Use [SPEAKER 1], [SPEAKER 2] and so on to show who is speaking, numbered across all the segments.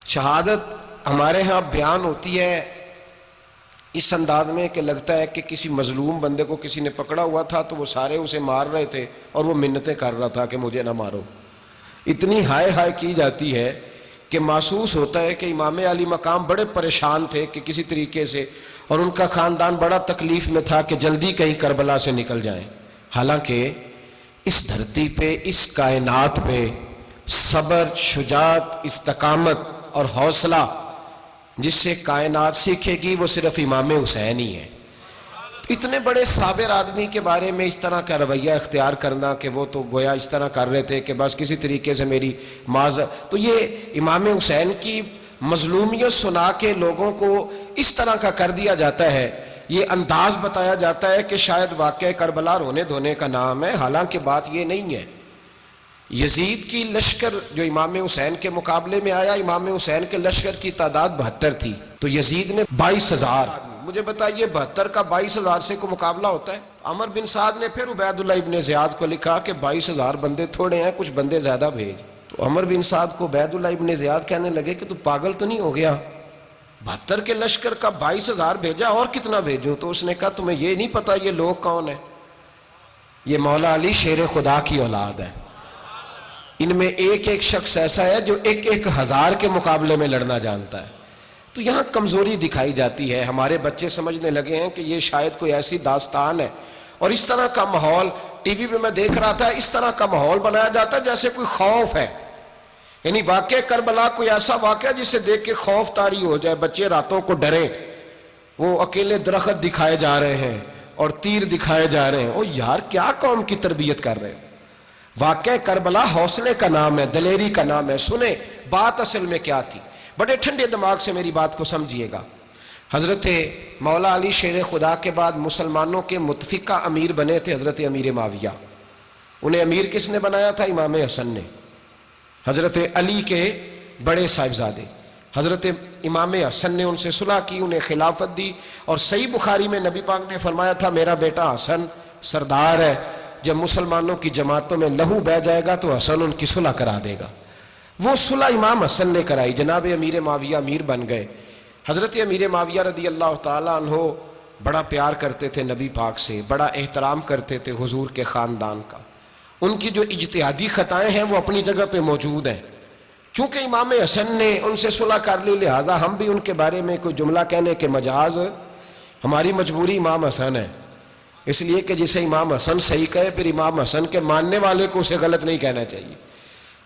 [SPEAKER 1] شہادت ہمارے ہاں بیان ہوتی ہے اس انداز میں کہ لگتا ہے کہ کسی مظلوم بندے کو کسی نے پکڑا ہوا تھا تو وہ سارے اسے مار رہے تھے اور وہ منتیں کر رہا تھا کہ مجھے نہ مارو. اتنی ہائے ہائے کی جاتی ہے کہ محسوس ہوتا ہے کہ امام علی مقام بڑے پریشان تھے کہ کسی طریقے سے، اور ان کا خاندان بڑا تکلیف میں تھا کہ جلدی کہیں کربلا سے نکل جائیں. حالانکہ اس دھرتی پہ، اس کائنات پہ صبر، شجاعت، استقامت اور حوصلہ جس سے کائنات سیکھے گی وہ صرف امام حسین ہی ہے. اتنے بڑے صابر آدمی کے بارے میں اس طرح کا رویہ اختیار کرنا کہ وہ تو گویا اس طرح کر رہے تھے کہ بس کسی طریقے سے میری تو یہ امام حسین کی مظلومیت سنا کے لوگوں کو اس طرح کا کر دیا جاتا ہے. یہ انداز بتایا جاتا ہے کہ شاید واقعہ کربلا رونے دھونے کا نام ہے، حالانکہ بات یہ نہیں ہے. یزید کی لشکر جو امام حسین کے مقابلے میں آیا، امام حسین کے لشکر کی تعداد 72 تھی تو یزید نے 22,000. مجھے بتائیے 72 کا 22,000 سے کو مقابلہ ہوتا ہے؟ عمر بن سعد نے پھر عبید اللہ ابن زیاد کو لکھا کہ 22,000 بندے تھوڑے ہیں، کچھ بندے زیادہ بھیج. تو عمر بن سعد کو عبید اللہ ابن زیاد کہنے لگے کہ تو پاگل تو نہیں ہو گیا، 72 کے لشکر کا 22,000 بھیجا، اور کتنا بھیجوں؟ تو اس نے کہا تمہیں یہ نہیں پتا یہ لوگ کون ہیں؟ یہ مولا علی شیر خدا کی اولاد ہے. ان میں ایک ایک شخص ایسا ہے جو 1,000 کے مقابلے میں لڑنا جانتا ہے. تو یہاں کمزوری دکھائی جاتی ہے. ہمارے بچے سمجھنے لگے ہیں کہ یہ شاید کوئی ایسی داستان ہے، اور اس طرح کا ماحول ٹی وی پہ میں دیکھ رہا تھا، اس طرح کا ماحول بنایا جاتا ہے جیسے کوئی خوف ہے. یعنی واقعہ کربلا کوئی ایسا واقعہ جسے دیکھ کے خوف طاری ہو جائے، بچے راتوں کو ڈریں. وہ اکیلے درخت دکھائے جا رہے ہیں اور تیر دکھائے جا رہے ہیں. او یار، کیا قوم کی تربیت کر رہے ہیں؟ واقعہ کربلا حوصلے کا نام ہے، دلیری کا نام ہے. سنیں بات اصل میں کیا تھی، بڑے ٹھنڈے دماغ سے میری بات کو سمجھیے گا. حضرت مولا علی شیر خدا کے بعد مسلمانوں کے متفقہ امیر بنے تھے حضرت امیر معاویہ. انہیں امیر کس نے بنایا تھا؟ امام حسن نے. حضرت علی کے بڑے صاحبزادے حضرت امام حسن نے ان سے صلح کی، انہیں خلافت دی. اور صحیح بخاری میں نبی پاک نے فرمایا تھا میرا بیٹا حسن سردار ہے، جب مسلمانوں کی جماعتوں میں لہو بہہ جائے گا تو حسن ان کی صلح کرا دے گا. وہ صلح امام حسن نے کرائی، جناب امیر معاویہ امیر بن گئے. حضرت امیر معاویہ رضی اللہ تعالیٰ عنہ بڑا پیار کرتے تھے نبی پاک سے، بڑا احترام کرتے تھے حضور کے خاندان کا. ان کی جو اجتہادی خطائیں ہیں وہ اپنی جگہ پہ موجود ہیں. چونکہ امام حسن نے ان سے صلح کر لی، لہذا ہم بھی ان کے بارے میں کوئی جملہ کہنے کے مجاز، ہماری مجبوری امام حسن ہے. اس لیے کہ جسے امام حسن صحیح کہے پھر امام حسن کے ماننے والے کو اسے غلط نہیں کہنا چاہیے.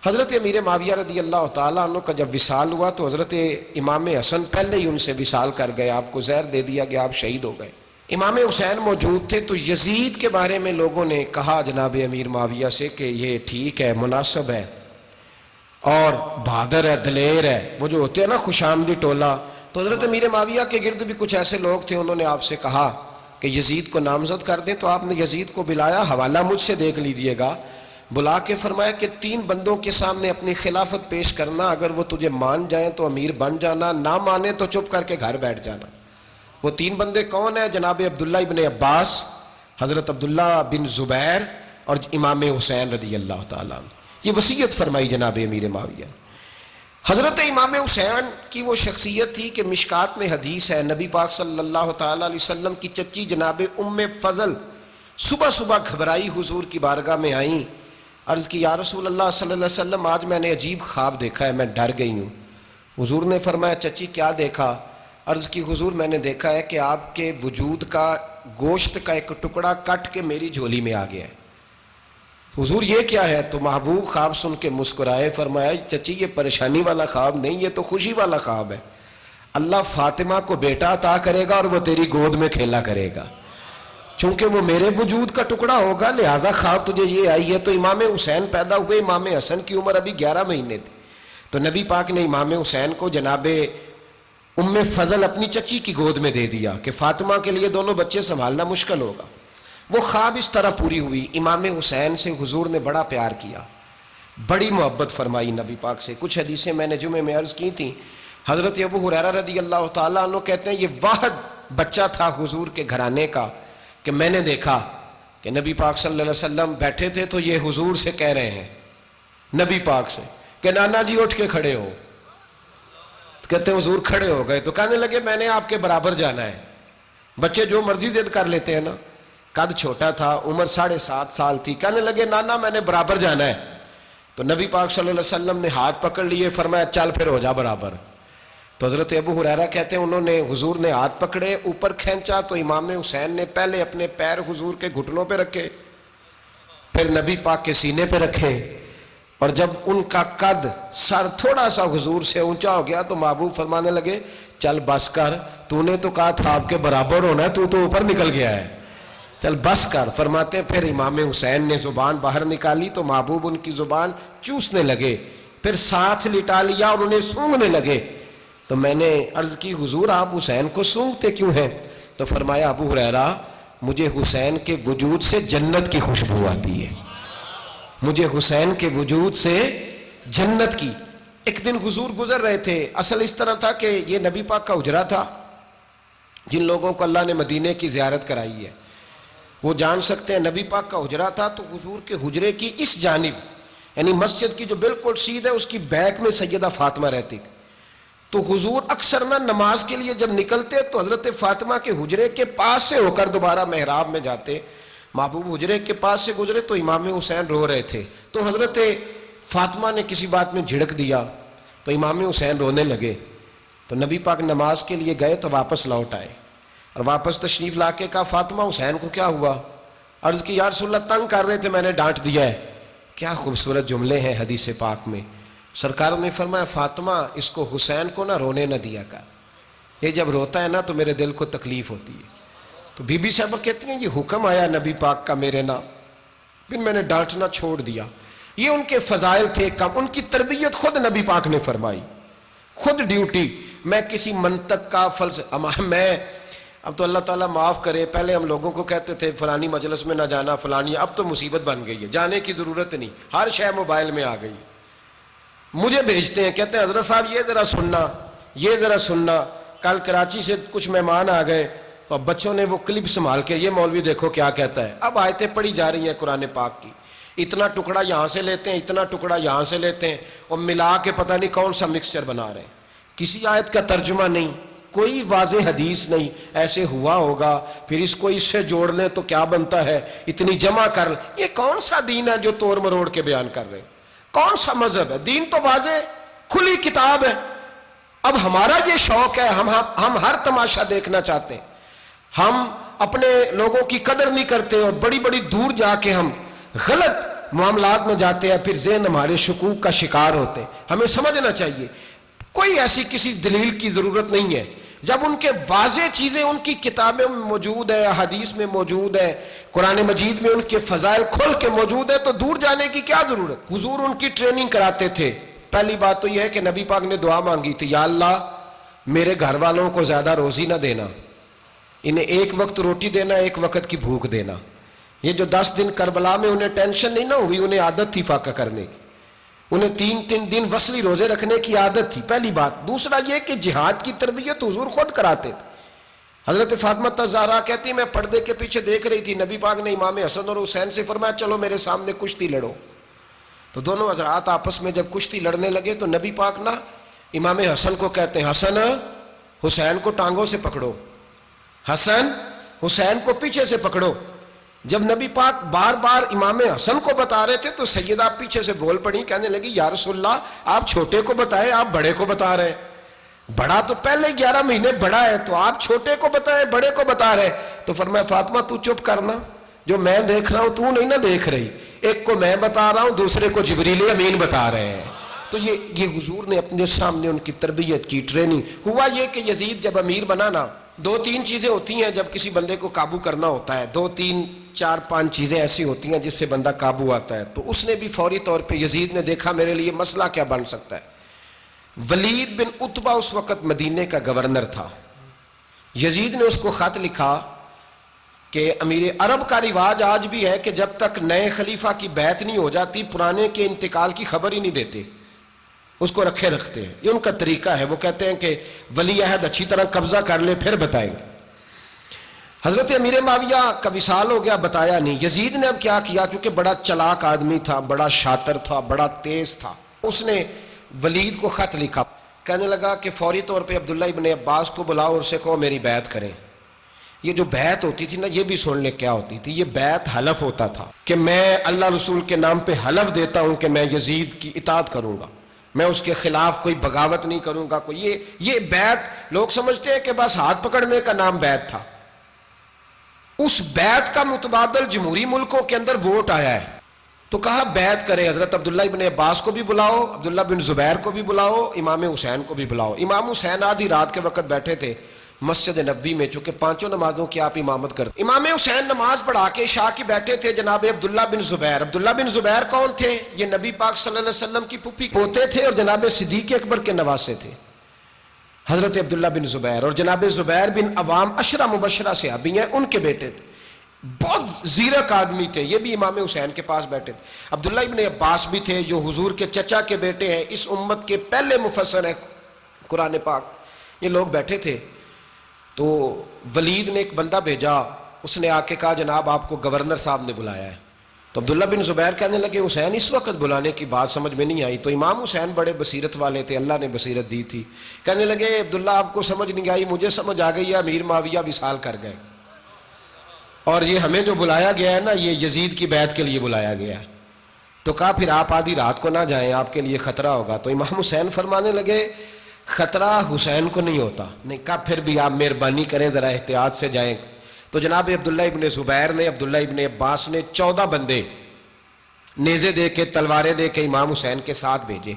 [SPEAKER 1] حضرت امیر معاویہ رضی اللہ تعالیٰ عنہ کا جب وصال ہوا تو حضرت امام حسن پہلے ہی ان سے وصال کر گئے، آپ کو زہر دے دیا گیا، آپ شہید ہو گئے. امام حسین موجود تھے تو یزید کے بارے میں لوگوں نے کہا جناب امیر معاویہ سے کہ یہ ٹھیک ہے، مناسب ہے اور بہادر ہے، دلیر ہے، وہ جو ہوتے ہیں نا خوش آمدی ٹولہ. تو حضرت امیر معاویہ کے گرد بھی کچھ ایسے لوگ تھے، انہوں نے آپ سے کہا کہ یزید کو نامزد کر دیں. تو آپ نے یزید کو بلایا، حوالہ مجھ سے دیکھ لیجئے گا. بلا کے فرمایا کہ 3 بندوں کے سامنے اپنی خلافت پیش کرنا، اگر وہ تجھے مان جائیں تو امیر بن جانا، نہ مانے تو چپ کر کے گھر بیٹھ جانا. وہ 3 بندے کون ہیں؟ جناب عبداللہ ابن عباس، حضرت عبداللہ بن زبیر اور امام حسین رضی اللہ تعالیٰ عنہ. یہ وصیت فرمائی جناب امیر معاویہ. حضرت امام حسین کی وہ شخصیت تھی کہ مشکات میں حدیث ہے، نبی پاک صلی اللہ تعالیٰ علیہ وسلم کی چچی جناب ام فضل صبح صبح گھبرائی حضور کی بارگاہ میں آئیں، عرض کی یا رسول اللہ صلی اللہ علیہ وسلم آج میں نے عجیب خواب دیکھا ہے، میں ڈر گئی ہوں. حضور نے فرمایا چچی کیا دیکھا؟ عرض کی حضور میں نے دیکھا ہے کہ آپ کے وجود کا گوشت کا ایک ٹکڑا کٹ کے میری جھولی میں آ گیا ہے. حضور یہ کیا ہے؟ تو محبوب خواب سن کے مسکرائے، فرمایا چچی یہ پریشانی والا خواب نہیں، یہ تو خوشی والا خواب ہے. اللہ فاطمہ کو بیٹا عطا کرے گا اور وہ تیری گود میں کھیلا کرے گا. چونکہ وہ میرے وجود کا ٹکڑا ہوگا لہذا خواب تجھے یہ آئی ہے. تو امام حسین پیدا ہوئے، امام حسن کی عمر ابھی 11 مہینے تھی. تو نبی پاک نے امام حسین کو جناب ام فضل اپنی چچی کی گود میں دے دیا کہ فاطمہ کے لیے دونوں بچے سنبھالنا مشکل ہوگا. وہ خواب اس طرح پوری ہوئی. امام حسین سے حضور نے بڑا پیار کیا، بڑی محبت فرمائی نبی پاک سے. کچھ حدیثیں میں نے جمعے میں عرض کی تھیں. حضرت ابو ہریرہ رضی اللہ تعالیٰ عنہ کہتے ہیں یہ واحد بچہ تھا حضور کے گھرانے کا کہ میں نے دیکھا کہ نبی پاک صلی اللہ علیہ وسلم بیٹھے تھے تو یہ حضور سے کہہ رہے ہیں، نبی پاک سے، کہ نانا جی اٹھ کے کھڑے ہو. کہتے ہیں حضور کھڑے ہو گئے تو کہنے لگے میں نے آپ کے برابر جانا ہے. بچے جو مرضی ضد کر لیتے ہیں نا. قد چھوٹا تھا, عمر 7.5 سال تھی. کہنے لگے نانا میں نے برابر جانا ہے. تو نبی پاک صلی اللہ علیہ وسلم نے ہاتھ پکڑ لیے, فرمایا چل پھر ہو جا برابر. تو حضرت ابو ہریرہ کہتے ہیں انہوں نے, حضور نے ہاتھ پکڑے, اوپر کھینچا تو امام حسین نے پہلے اپنے پیر حضور کے گھٹنوں پہ رکھے, پھر نبی پاک کے سینے پہ رکھے, اور جب ان کا قد سر تھوڑا سا حضور سے اونچا ہو گیا تو محبوب فرمانے لگے چل بس کر, تو نے تو کہا تھا آپ کے برابر ہونا ہے, تو اوپر نکل گیا ہے, چل بس کر. فرماتے پھر امام حسین نے زبان باہر نکالی تو محبوب ان کی زبان چوسنے لگے, پھر ساتھ لٹا لیا اور انہیں سونگھنے لگے. تو میں نے عرض کی حضور آپ حسین کو سونگھتے کیوں ہیں؟ تو فرمایا ابو ہریرہ مجھے حسین کے وجود سے جنت کی خوشبو آتی ہے, مجھے حسین کے وجود سے جنت کی. ایک دن حضور گزر رہے تھے, اصل اس طرح تھا کہ یہ نبی پاک کا حجرہ تھا. جن لوگوں کو اللہ نے مدینے کی زیارت کرائی ہے وہ جان سکتے ہیں, نبی پاک کا حجرہ تھا تو حضور کے حجرے کی اس جانب یعنی مسجد کی جو بالکل سیدھ ہے اس کی بیک میں سیدہ فاطمہ رہتی. تو حضور اکثر نہ نماز کے لیے جب نکلتے تو حضرت فاطمہ کے حجرے کے پاس سے ہو کر دوبارہ محراب میں جاتے. محبوب حجرے کے پاس سے گزرے تو امام حسین رو رہے تھے, تو حضرت فاطمہ نے کسی بات میں جھڑک دیا تو امام حسین رونے لگے. تو نبی پاک نماز کے لیے گئے تو واپس لوٹ آئے, اور واپس تشریف لا کے کہا فاطمہ حسین کو کیا ہوا؟ عرض کی یا رسول اللہ تنگ کر رہے تھے میں نے ڈانٹ دیا ہے. کیا خوبصورت جملے ہیں حدیث پاک میں. سرکار نے فرمایا فاطمہ اس کو حسین کو نہ رونے نہ دیا کر, یہ جب روتا ہے نا تو میرے دل کو تکلیف ہوتی ہے. تو بی بی صاحبہ کہتی ہیں یہ حکم آیا نبی پاک کا میرے نا, پھر میں نے ڈانٹنا چھوڑ دیا. یہ ان کے فضائل تھے کم, ان کی تربیت خود نبی پاک نے فرمائی, خود ڈیوٹی. میں کسی منطق کا میں اب تو اللہ تعالیٰ معاف کرے, پہلے ہم لوگوں کو کہتے تھے فلانی مجلس میں نہ جانا فلانی, اب تو مصیبت بن گئی ہے, جانے کی ضرورت نہیں, ہر شے موبائل میں آ گئی. مجھے بھیجتے ہیں کہتے ہیں حضرت صاحب یہ ذرا سننا, یہ ذرا سننا. کل کراچی سے کچھ مہمان آ گئے تو اب بچوں نے وہ کلپ سنبھال کے یہ مولوی دیکھو کیا کہتا ہے. اب آیتیں پڑھی جا رہی ہیں قرآن پاک کی, اتنا ٹکڑا یہاں سے لیتے ہیں, اتنا ٹکڑا یہاں سے لیتے ہیں, اور ملا کے پتہ نہیں کون سا مکسچر بنا رہے ہیں. کسی آیت کا ترجمہ نہیں, کوئی واضح حدیث نہیں, ایسے ہوا ہوگا پھر اس کو اس سے جوڑ لیں تو کیا بنتا ہے, اتنی جمع کر لیں. یہ کون سا دین ہے جو توڑ مروڑ کے بیان کر رہے ہیں؟ کون سا مذہب ہے؟ دین تو واضح کھلی کتاب ہے. اب ہمارا یہ شوق ہے, ہم ہر تماشا دیکھنا چاہتے ہیں, ہم اپنے لوگوں کی قدر نہیں کرتے اور بڑی بڑی دور جا کے ہم غلط معاملات میں جاتے ہیں, پھر ذہن ہمارے شکوک کا شکار ہوتے ہیں. ہمیں سمجھنا چاہیے کوئی ایسی کسی دلیل کی ضرورت نہیں ہے. جب ان کے واضح چیزیں ان کی کتابیں میں موجود ہے, حدیث میں موجود ہے, قرآن مجید میں ان کے فضائل کھل کے موجود ہے, تو دور جانے کی کیا ضرورت. حضور ان کی ٹریننگ کراتے تھے. پہلی بات تو یہ ہے کہ نبی پاک نے دعا مانگی تھی, یا اللہ میرے گھر والوں کو زیادہ روزی نہ دینا, انہیں ایک وقت روٹی دینا, ایک وقت کی بھوک دینا. یہ جو 10 دن کربلا میں انہیں ٹینشن نہیں نہ ہوئی, انہیں عادت تھی فاقہ کرنے کی, انہیں 3 دن وصلی روزے رکھنے کی عادت تھی. پہلی بات. دوسرا یہ کہ جہاد کی تربیت حضور خود کراتے تھے. حضرت فاطمہ الزہرا کہتی میں پردے کے پیچھے دیکھ رہی تھی, نبی پاک نے امام حسن اور حسین سے فرمایا چلو میرے سامنے کشتی لڑو. تو دونوں حضرات آپس میں جب کشتی لڑنے لگے تو نبی پاک نا امام حسن کو کہتے ہیں حسن حسین کو ٹانگوں سے پکڑو, حسن حسین کو پیچھے سے پکڑو. جب نبی پاک بار بار امام حسن کو بتا رہے تھے تو سیدہ پیچھے سے بول پڑی, کہنے لگی یا رسول اللہ آپ چھوٹے کو بتائے, آپ بڑے کو بتا رہے. بڑا تو پہلے 11 مہینے بڑا ہے, تو آپ چھوٹے کو بتائے بڑے کو بتا رہے. تو فرمایا فاطمہ تو چپ کرنا, جو میں دیکھ رہا ہوں تو نہیں نہ دیکھ رہی, ایک کو میں بتا رہا ہوں دوسرے کو جبریل امین بتا رہے ہیں. تو یہ حضور نے اپنے سامنے ان کی تربیت کی, ٹریننگ. ہوا یہ کہ یزید جب امیر بنا نا, 2-3 چیزیں ہوتی ہیں جب کسی بندے کو قابو کرنا ہوتا ہے, 2-3-4-5 چیزیں ایسی ہوتی ہیں جس سے بندہ قابو آتا ہے. تو اس نے بھی فوری طور پہ یزید نے دیکھا میرے لیے مسئلہ کیا بن سکتا ہے. ولید بن عتبہ اس وقت مدینے کا گورنر تھا. یزید نے اس کو خط لکھا کہ امیر عرب کا رواج آج بھی ہے کہ جب تک نئے خلیفہ کی بیعت نہیں ہو جاتی پرانے کے انتقال کی خبر ہی نہیں دیتے, اس کو رکھے رکھتے ہیں. یہ ان کا طریقہ ہے. وہ کہتے ہیں کہ ولی عہد اچھی طرح قبضہ کر لے پھر بتائیں گے. حضرت امیر معاویہ کا وصال ہو گیا, بتایا نہیں. یزید نے اب کیا کیا, کیونکہ بڑا چلاک آدمی تھا, بڑا شاطر تھا, بڑا تیز تھا, اس نے ولید کو خط لکھا کہنے لگا کہ فوری طور پہ عبداللہ ابن عباس کو بلاؤ اور اسے کہو میری بیعت کریں. یہ جو بیعت ہوتی تھی نا، یہ بھی سن لے کیا ہوتی تھی. یہ بیعت حلف ہوتا تھا کہ میں اللہ رسول کے نام پہ حلف دیتا ہوں کہ میں یزید کی اطاعت کروں گا، میں اس کے خلاف کوئی بغاوت نہیں کروں گا. کوئی یہ بیعت لوگ سمجھتے ہیں کہ بس ہاتھ پکڑنے کا نام بیعت تھا. اس بیعت کا متبادل جمہوری ملکوں کے اندر ووٹ آیا ہے. تو کہا بیعت کرے. حضرت عبداللہ ابن عباس کو بھی بلاؤ، عبداللہ بن زبیر کو بھی بلاؤ، امام حسین کو بھی بلاؤ. امام حسین آدھی رات کے وقت بیٹھے تھے مسجد نبوی میں، چونکہ پانچوں نمازوں کی آپ امامت کرتے. امام حسین نماز پڑھا کے عشاء کی بیٹھے تھے. جناب عبداللہ بن زبیر، عبداللہ بن زبیر کون تھے؟ یہ نبی پاک صلی اللہ علیہ وسلم کی پھوپھی پوتے تھے اور جناب صدیق اکبر کے نواسے تھے حضرت عبداللہ بن زبیر. اور جناب زبیر بن عوام عشرہ مبشرہ صحابی ہیں، ان کے بیٹے تھے. بہت زیرک آدمی تھے. یہ بھی امام حسین کے پاس بیٹھے تھے. عبداللہ ابن عباس بھی تھے جو حضور کے چچا کے بیٹے ہیں، اس امت کے پہلے مفسر ہیں قرآن پاک. یہ لوگ بیٹھے تھے. تو ولید نے ایک بندہ بھیجا، اس نے آ کے کہا جناب آپ کو گورنر صاحب نے بلایا ہے. تو عبداللہ بن زبیر کہنے لگے حسین اس وقت بلانے کی بات سمجھ میں نہیں آئی. تو امام حسین بڑے بصیرت والے تھے، اللہ نے بصیرت دی تھی. کہنے لگے عبداللہ آپ کو سمجھ نہیں آئی، مجھے سمجھ آ گئی ہے، امیر معاویہ وصال کر گئے اور یہ ہمیں جو بلایا گیا ہے نا، یہ یزید کی بیعت کے لیے بلایا گیا ہے. تو کہا پھر آپ آدھی رات کو نہ جائیں، آپ کے لیے خطرہ ہوگا. تو امام حسین فرمانے لگے خطرہ حسین کو نہیں ہوتا. نہیں کہا پھر بھی آپ مہربانی کریں ذرا احتیاط سے جائیں. تو جناب عبداللہ ابن زبیر نے، عبداللہ ابن عباس نے 14 بندے نیزے دے کے، تلواریں دے کے امام حسین کے ساتھ بھیجے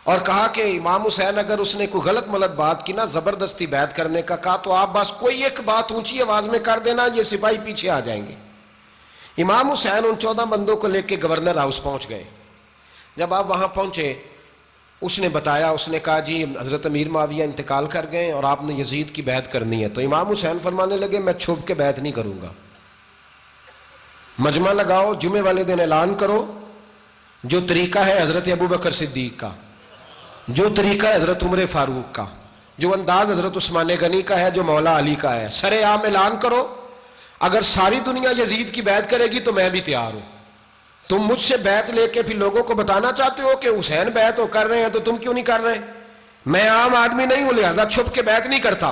[SPEAKER 1] اور کہا کہ امام حسین اگر اس نے کوئی غلط ملت بات کی نا، زبردستی بیعت کرنے کا کہا، تو آپ بس کوئی ایک بات اونچی آواز میں کر دینا، یہ سپاہی پیچھے آ جائیں گے. امام حسین ان 14 بندوں کو لے کے گورنر ہاؤس پہنچ گئے. جب آپ وہاں پہنچے اس نے بتایا، اس نے کہا جی حضرت امیر معاویہ انتقال کر گئے اور آپ نے یزید کی بیعت کرنی ہے. تو امام حسین فرمانے لگے میں چھپ کے بیعت نہیں کروں گا. مجمع لگاؤ، جمعے والے دن اعلان کرو. جو طریقہ ہے حضرت ابو بکر صدیق کا، جو طریقہ ہے حضرت عمر فاروق کا، جو انداز حضرت عثمان غنی کا ہے، جو مولا علی کا ہے، سر عام اعلان کرو. اگر ساری دنیا یزید کی بیعت کرے گی تو میں بھی تیار ہوں. تم مجھ سے بیعت لے کے پھر لوگوں کو بتانا چاہتے ہو کہ حسین بیعت ہو کر رہے ہیں تو تم کیوں نہیں کر رہے؟ میں عام آدمی نہیں ہوں، لہذا چھپ کے بیعت نہیں کرتا.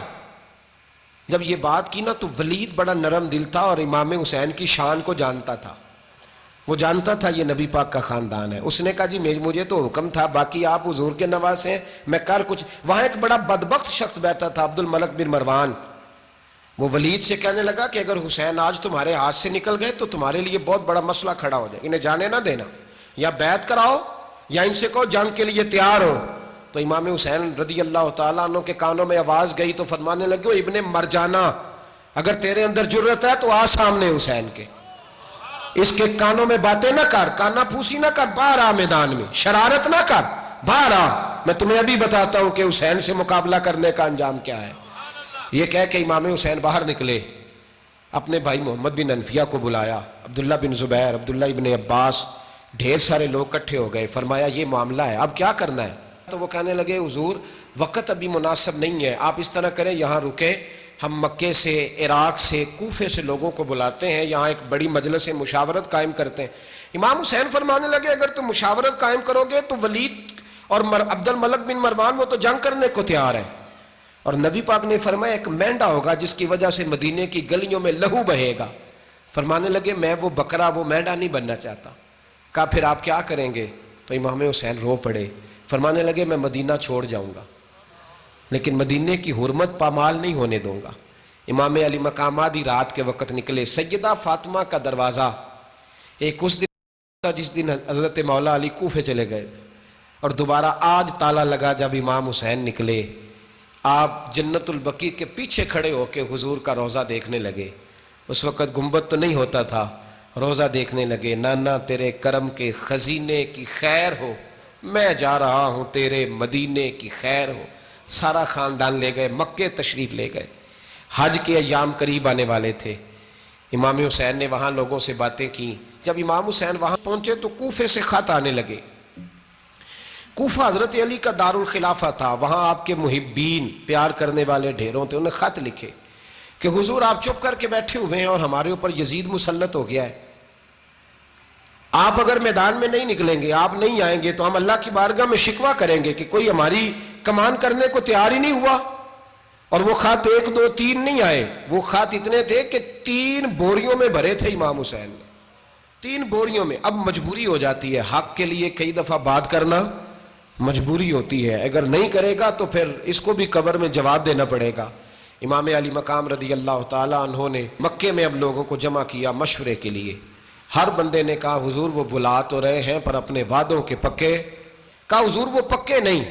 [SPEAKER 1] جب یہ بات کی نا تو ولید بڑا نرم دل تھا اور امام حسین کی شان کو جانتا تھا. وہ جانتا تھا یہ نبی پاک کا خاندان ہے. اس نے کہا جی مجھے تو حکم تھا، باقی آپ حضور کے نواز ہیں، میں کر کچھ. وہاں ایک بڑا بدبخت شخص بیٹھا تھا، عبد الملک بن مروان. وہ ولید سے کہنے لگا کہ اگر حسین آج تمہارے ہاتھ سے نکل گئے تو تمہارے لیے بہت بڑا مسئلہ کھڑا ہو جائے. انہیں جانے نہ دینا، یا بیعت کراؤ یا ان سے کہو جنگ کے لیے تیار ہو. تو امام حسین رضی اللہ تعالیٰ عنہ کے کانوں میں آواز گئی تو فرمانے لگے ابن مرجانہ، اگر تیرے اندر جرت ہے تو آ سامنے حسین کے، اس کے کانوں میں باتیں نہ کر، کانا پھوسی نہ کر، باہر آ میدان میں، شرارت نہ کر، باہر آ. میں تمہیں ابھی بتاتا ہوں کہ حسین سے مقابلہ کرنے کا انجام کیا ہے. یہ کہہ کہ امام حسین باہر نکلے، اپنے بھائی محمد بن انفیہ کو بلایا، عبداللہ بن زبیر، عبداللہ ابن عباس، ڈھیر سارے لوگ اکٹھے ہو گئے. فرمایا یہ معاملہ ہے، اب کیا کرنا ہے؟ تو وہ کہنے لگے حضور وقت ابھی مناسب نہیں ہے، آپ اس طرح کریں یہاں رکے، ہم مکے سے، عراق سے، کوفے سے لوگوں کو بلاتے ہیں، یہاں ایک بڑی مجلس مشاورت قائم کرتے ہیں. امام حسین فرمانے لگے اگر تم مشاورت قائم کرو گے تو ولید اور عبد الملک بن مروان وہ تو جنگ کرنے کو تیار ہیں، اور نبی پاک نے فرمایا ایک مینڈا ہوگا جس کی وجہ سے مدینے کی گلیوں میں لہو بہے گا. فرمانے لگے میں وہ بکرا، وہ مینڈا نہیں بننا چاہتا. کہا پھر آپ کیا کریں گے؟ تو امام حسین رو پڑے، فرمانے لگے میں مدینہ چھوڑ جاؤں گا لیکن مدینے کی حرمت پامال نہیں ہونے دوں گا. امام علی مقام آدھی رات کے وقت نکلے. سیدہ فاطمہ کا دروازہ ایک اس دن تھا جس دن حضرت مولا علی کوفے چلے گئے تھے، اور دوبارہ آج تالا لگا جب امام حسین نکلے. آپ جنت البقیع کے پیچھے کھڑے ہو کے حضور کا روضہ دیکھنے لگے. اس وقت گنبد تو نہیں ہوتا تھا، روضہ دیکھنے لگے. نانا تیرے کرم کے خزینے کی خیر ہو، میں جا رہا ہوں تیرے مدینے کی خیر ہو. سارا خاندان لے گئے، مکے تشریف لے گئے. حج کے ایام قریب آنے والے تھے. امام حسین نے وہاں لوگوں سے باتیں کی. جب امام حسین وہاں پہنچے تو کوفے سے خط آنے لگے. کوفہ حضرت علی کا دار الخلافہ تھا، وہاں آپ کے محبین، پیار کرنے والے ڈھیروں تھے. انہیں خط لکھے کہ حضور آپ چپ کر کے بیٹھے ہوئے ہیں اور ہمارے اوپر یزید مسلط ہو گیا ہے. آپ اگر میدان میں نہیں نکلیں گے، آپ نہیں آئیں گے تو ہم اللہ کی بارگاہ میں شکوہ کریں گے کہ کوئی ہماری کمان کرنے کو تیار ہی نہیں ہوا. اور وہ خط 1 2 3 نہیں آئے, وہ خط اتنے تھے کہ 3 بوریوں میں بھرے تھے امام حسین نے, 3 بوریوں میں. اب مجبوری ہو جاتی ہے, حق کے لیے کئی دفعہ بات کرنا مجبوری ہوتی ہے, اگر نہیں کرے گا تو پھر اس کو بھی قبر میں جواب دینا پڑے گا. امام علی مقام رضی اللہ تعالیٰ عنہ نے مکے میں اب لوگوں کو جمع کیا مشورے کے لیے. ہر بندے نے کہا حضور وہ بلا تو رہے ہیں پر اپنے وعدوں کے پکے. کہا حضور وہ پکے نہیں,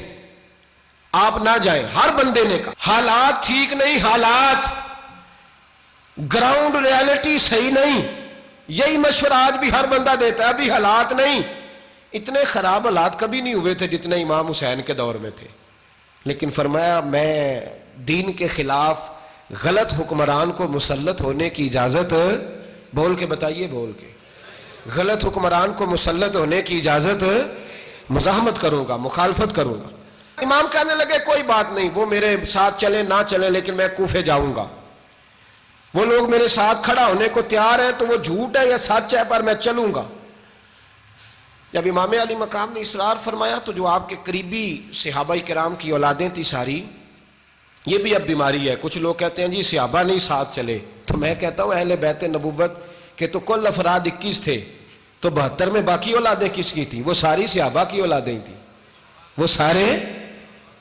[SPEAKER 1] آپ نہ جائیں. ہر بندے نے کہا حالات ٹھیک نہیں, حالات گراؤنڈ ریالٹی صحیح نہیں. یہی مشورہ آج بھی ہر بندہ دیتا ہے, ابھی حالات نہیں. اتنے خراب حالات کبھی نہیں ہوئے تھے جتنے امام حسین کے دور میں تھے. لیکن فرمایا میں دین کے خلاف غلط حکمران کو مسلط ہونے کی اجازت, بول کے بتائیے, بول کے, غلط حکمران کو مسلط ہونے کی اجازت, مزاحمت کروں گا, مخالفت کروں گا. امام کہنے لگے کوئی بات نہیں, وہ میرے ساتھ چلے نہ چلے لیکن میں کوفے جاؤں گا. وہ لوگ میرے ساتھ کھڑا ہونے کو تیار ہے تو وہ جھوٹ ہے یا سچ ہے پر میں چلوں گا. جب امام علی مقام نے اصرار فرمایا تو جو آپ کے قریبی صحابہ کرام کی اولادیں تھی ساری, یہ بھی اب بیماری ہے. کچھ لوگ کہتے ہیں جی صحابہ نہیں ساتھ چلے, تو میں کہتا ہوں اہل بیت نبوت کے تو کل افراد 21 تھے, تو 72 میں باقی اولادیں کس کی تھیں؟ وہ ساری صحابہ کی اولادیں تھیں. وہ سارے,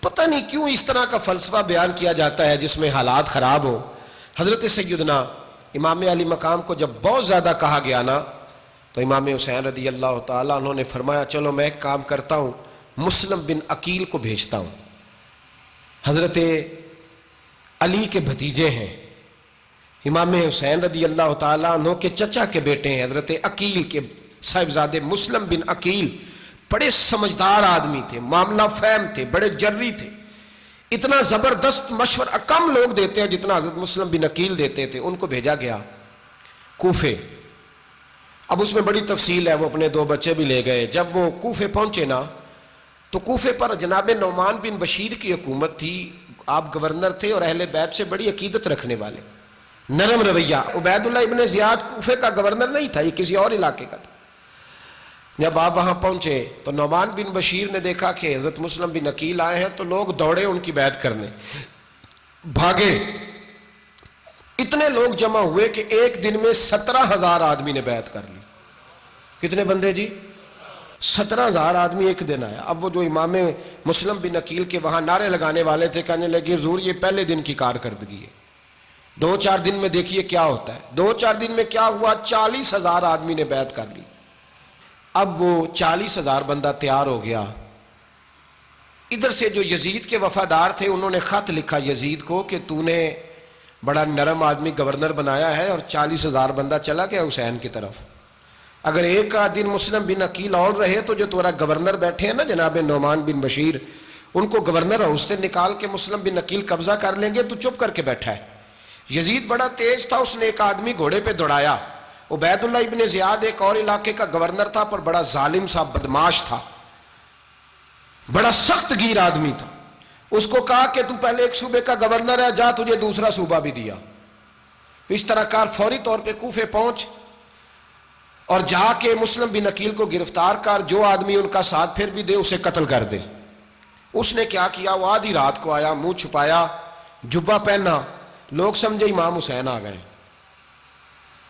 [SPEAKER 1] پتہ نہیں کیوں اس طرح کا فلسفہ بیان کیا جاتا ہے جس میں حالات خراب ہو. حضرت سیدنا امام علی مقام کو جب بہت زیادہ کہا گیا نا, تو امام حسین رضی اللہ تعالیٰ انہوں نے فرمایا چلو میں ایک کام کرتا ہوں, مسلم بن عقیل کو بھیجتا ہوں. حضرت علی کے بھتیجے ہیں, امام حسین رضی اللہ تعالیٰ عنہ کے چچا کے بیٹے ہیں, حضرت عقیل کے صاحبزادے مسلم بن عقیل. بڑے سمجھدار آدمی تھے, معاملہ فہم تھے, بڑے جری تھے. اتنا زبردست مشورہ کم لوگ دیتے ہیں جتنا حضرت مسلم بن عقیل دیتے تھے. ان کو بھیجا گیا کوفے. اب اس میں بڑی تفصیل ہے, وہ اپنے 2 بچے بھی لے گئے. جب وہ کوفے پہنچے نا, تو کوفے پر جناب نعمان بن بشیر کی حکومت تھی. آپ گورنر تھے اور اہل بیت سے بڑی عقیدت رکھنے والے, نرم رویہ. عبید اللہ ابن زیاد کوفے کا گورنر نہیں تھا, یہ کسی اور علاقے کا تھا. جب آپ وہاں پہنچے تو نعمان بن بشیر نے دیکھا کہ حضرت مسلم بن عقیل آئے ہیں, تو لوگ دوڑے ان کی بیعت کرنے, بھاگے. اتنے لوگ جمع ہوئے کہ ایک دن میں 17,000 آدمی نے بیعت کر لی. کتنے بندے جی؟ 17,000 آدمی ایک دن آیا. اب وہ جو امام مسلم بن عقیل کے وہاں نعرے لگانے والے تھے کہنے لگے حضور یہ پہلے دن کی کارکردگی ہے, 2-4 دن میں دیکھیے کیا ہوتا ہے. 2-4 دن میں کیا ہوا, 40,000 آدمی نے بیعت کر لی. اب وہ 40,000 بندہ تیار ہو گیا. ادھر سے جو یزید کے وفادار تھے انہوں نے خط لکھا یزید کو کہ تو نے بڑا نرم آدمی گورنر بنایا ہے اور 40,000 بندہ چلا گیا حسین کی طرف. اگر ایک دن مسلم بن عقیل اور رہے تو جو تمہارا گورنر بیٹھے ہیں نا جناب نعمان بن بشیر, ان کو گورنر ہاؤس سے نکال کے مسلم بن عقیل قبضہ کر لیں گے. تو چپ کر کے بیٹھا ہے. یزید بڑا تیز تھا, اس نے ایک آدمی گھوڑے پہ دوڑایا. عبید اللہ ابن زیاد ایک اور علاقے کا گورنر تھا پر بڑا ظالم سا بدماش تھا, بڑا سخت گیر آدمی تھا. اس کو کہا کہ تو پہلے ایک صوبے کا گورنر ہے, جا تجھے دوسرا صوبہ بھی دیا. اس طرح کار فوری طور پہ کوفے پہنچ اور جا کے مسلم بن عقیل کو گرفتار کر, جو آدمی ان کا ساتھ پھر بھی دے اسے قتل کر دے. اس نے کیا کیا, وہ آدھی رات کو آیا, منہ چھپایا, جبہ پہنا, لوگ سمجھے امام حسین آ گئے.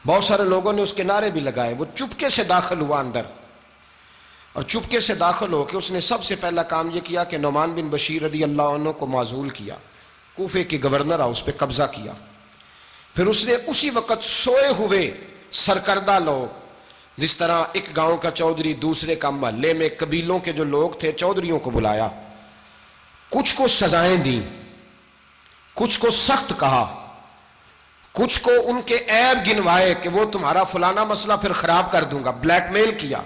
[SPEAKER 1] بہت سارے لوگوں نے اس کے نعرے بھی لگائے. وہ چپکے سے داخل ہوا اندر, اور چپکے سے داخل ہو کے اس نے سب سے پہلا کام یہ کیا کہ نعمان بن بشیر رضی اللہ عنہ کو معزول کیا, کوفے کے گورنر ہاؤس پہ قبضہ کیا. پھر اس نے اسی وقت سوئے ہوئے سرکردہ لوگ, جس طرح ایک گاؤں کا چودھری دوسرے کا محلے میں قبیلوں کے جو لوگ تھے چودھریوں کو بلایا, کچھ کو سزائیں دیں, کچھ کو سخت کہا, کچھ کو ان کے عیب گنوائے کہ وہ تمہارا فلانا مسئلہ پھر خراب کر دوں گا, بلیک میل کیا.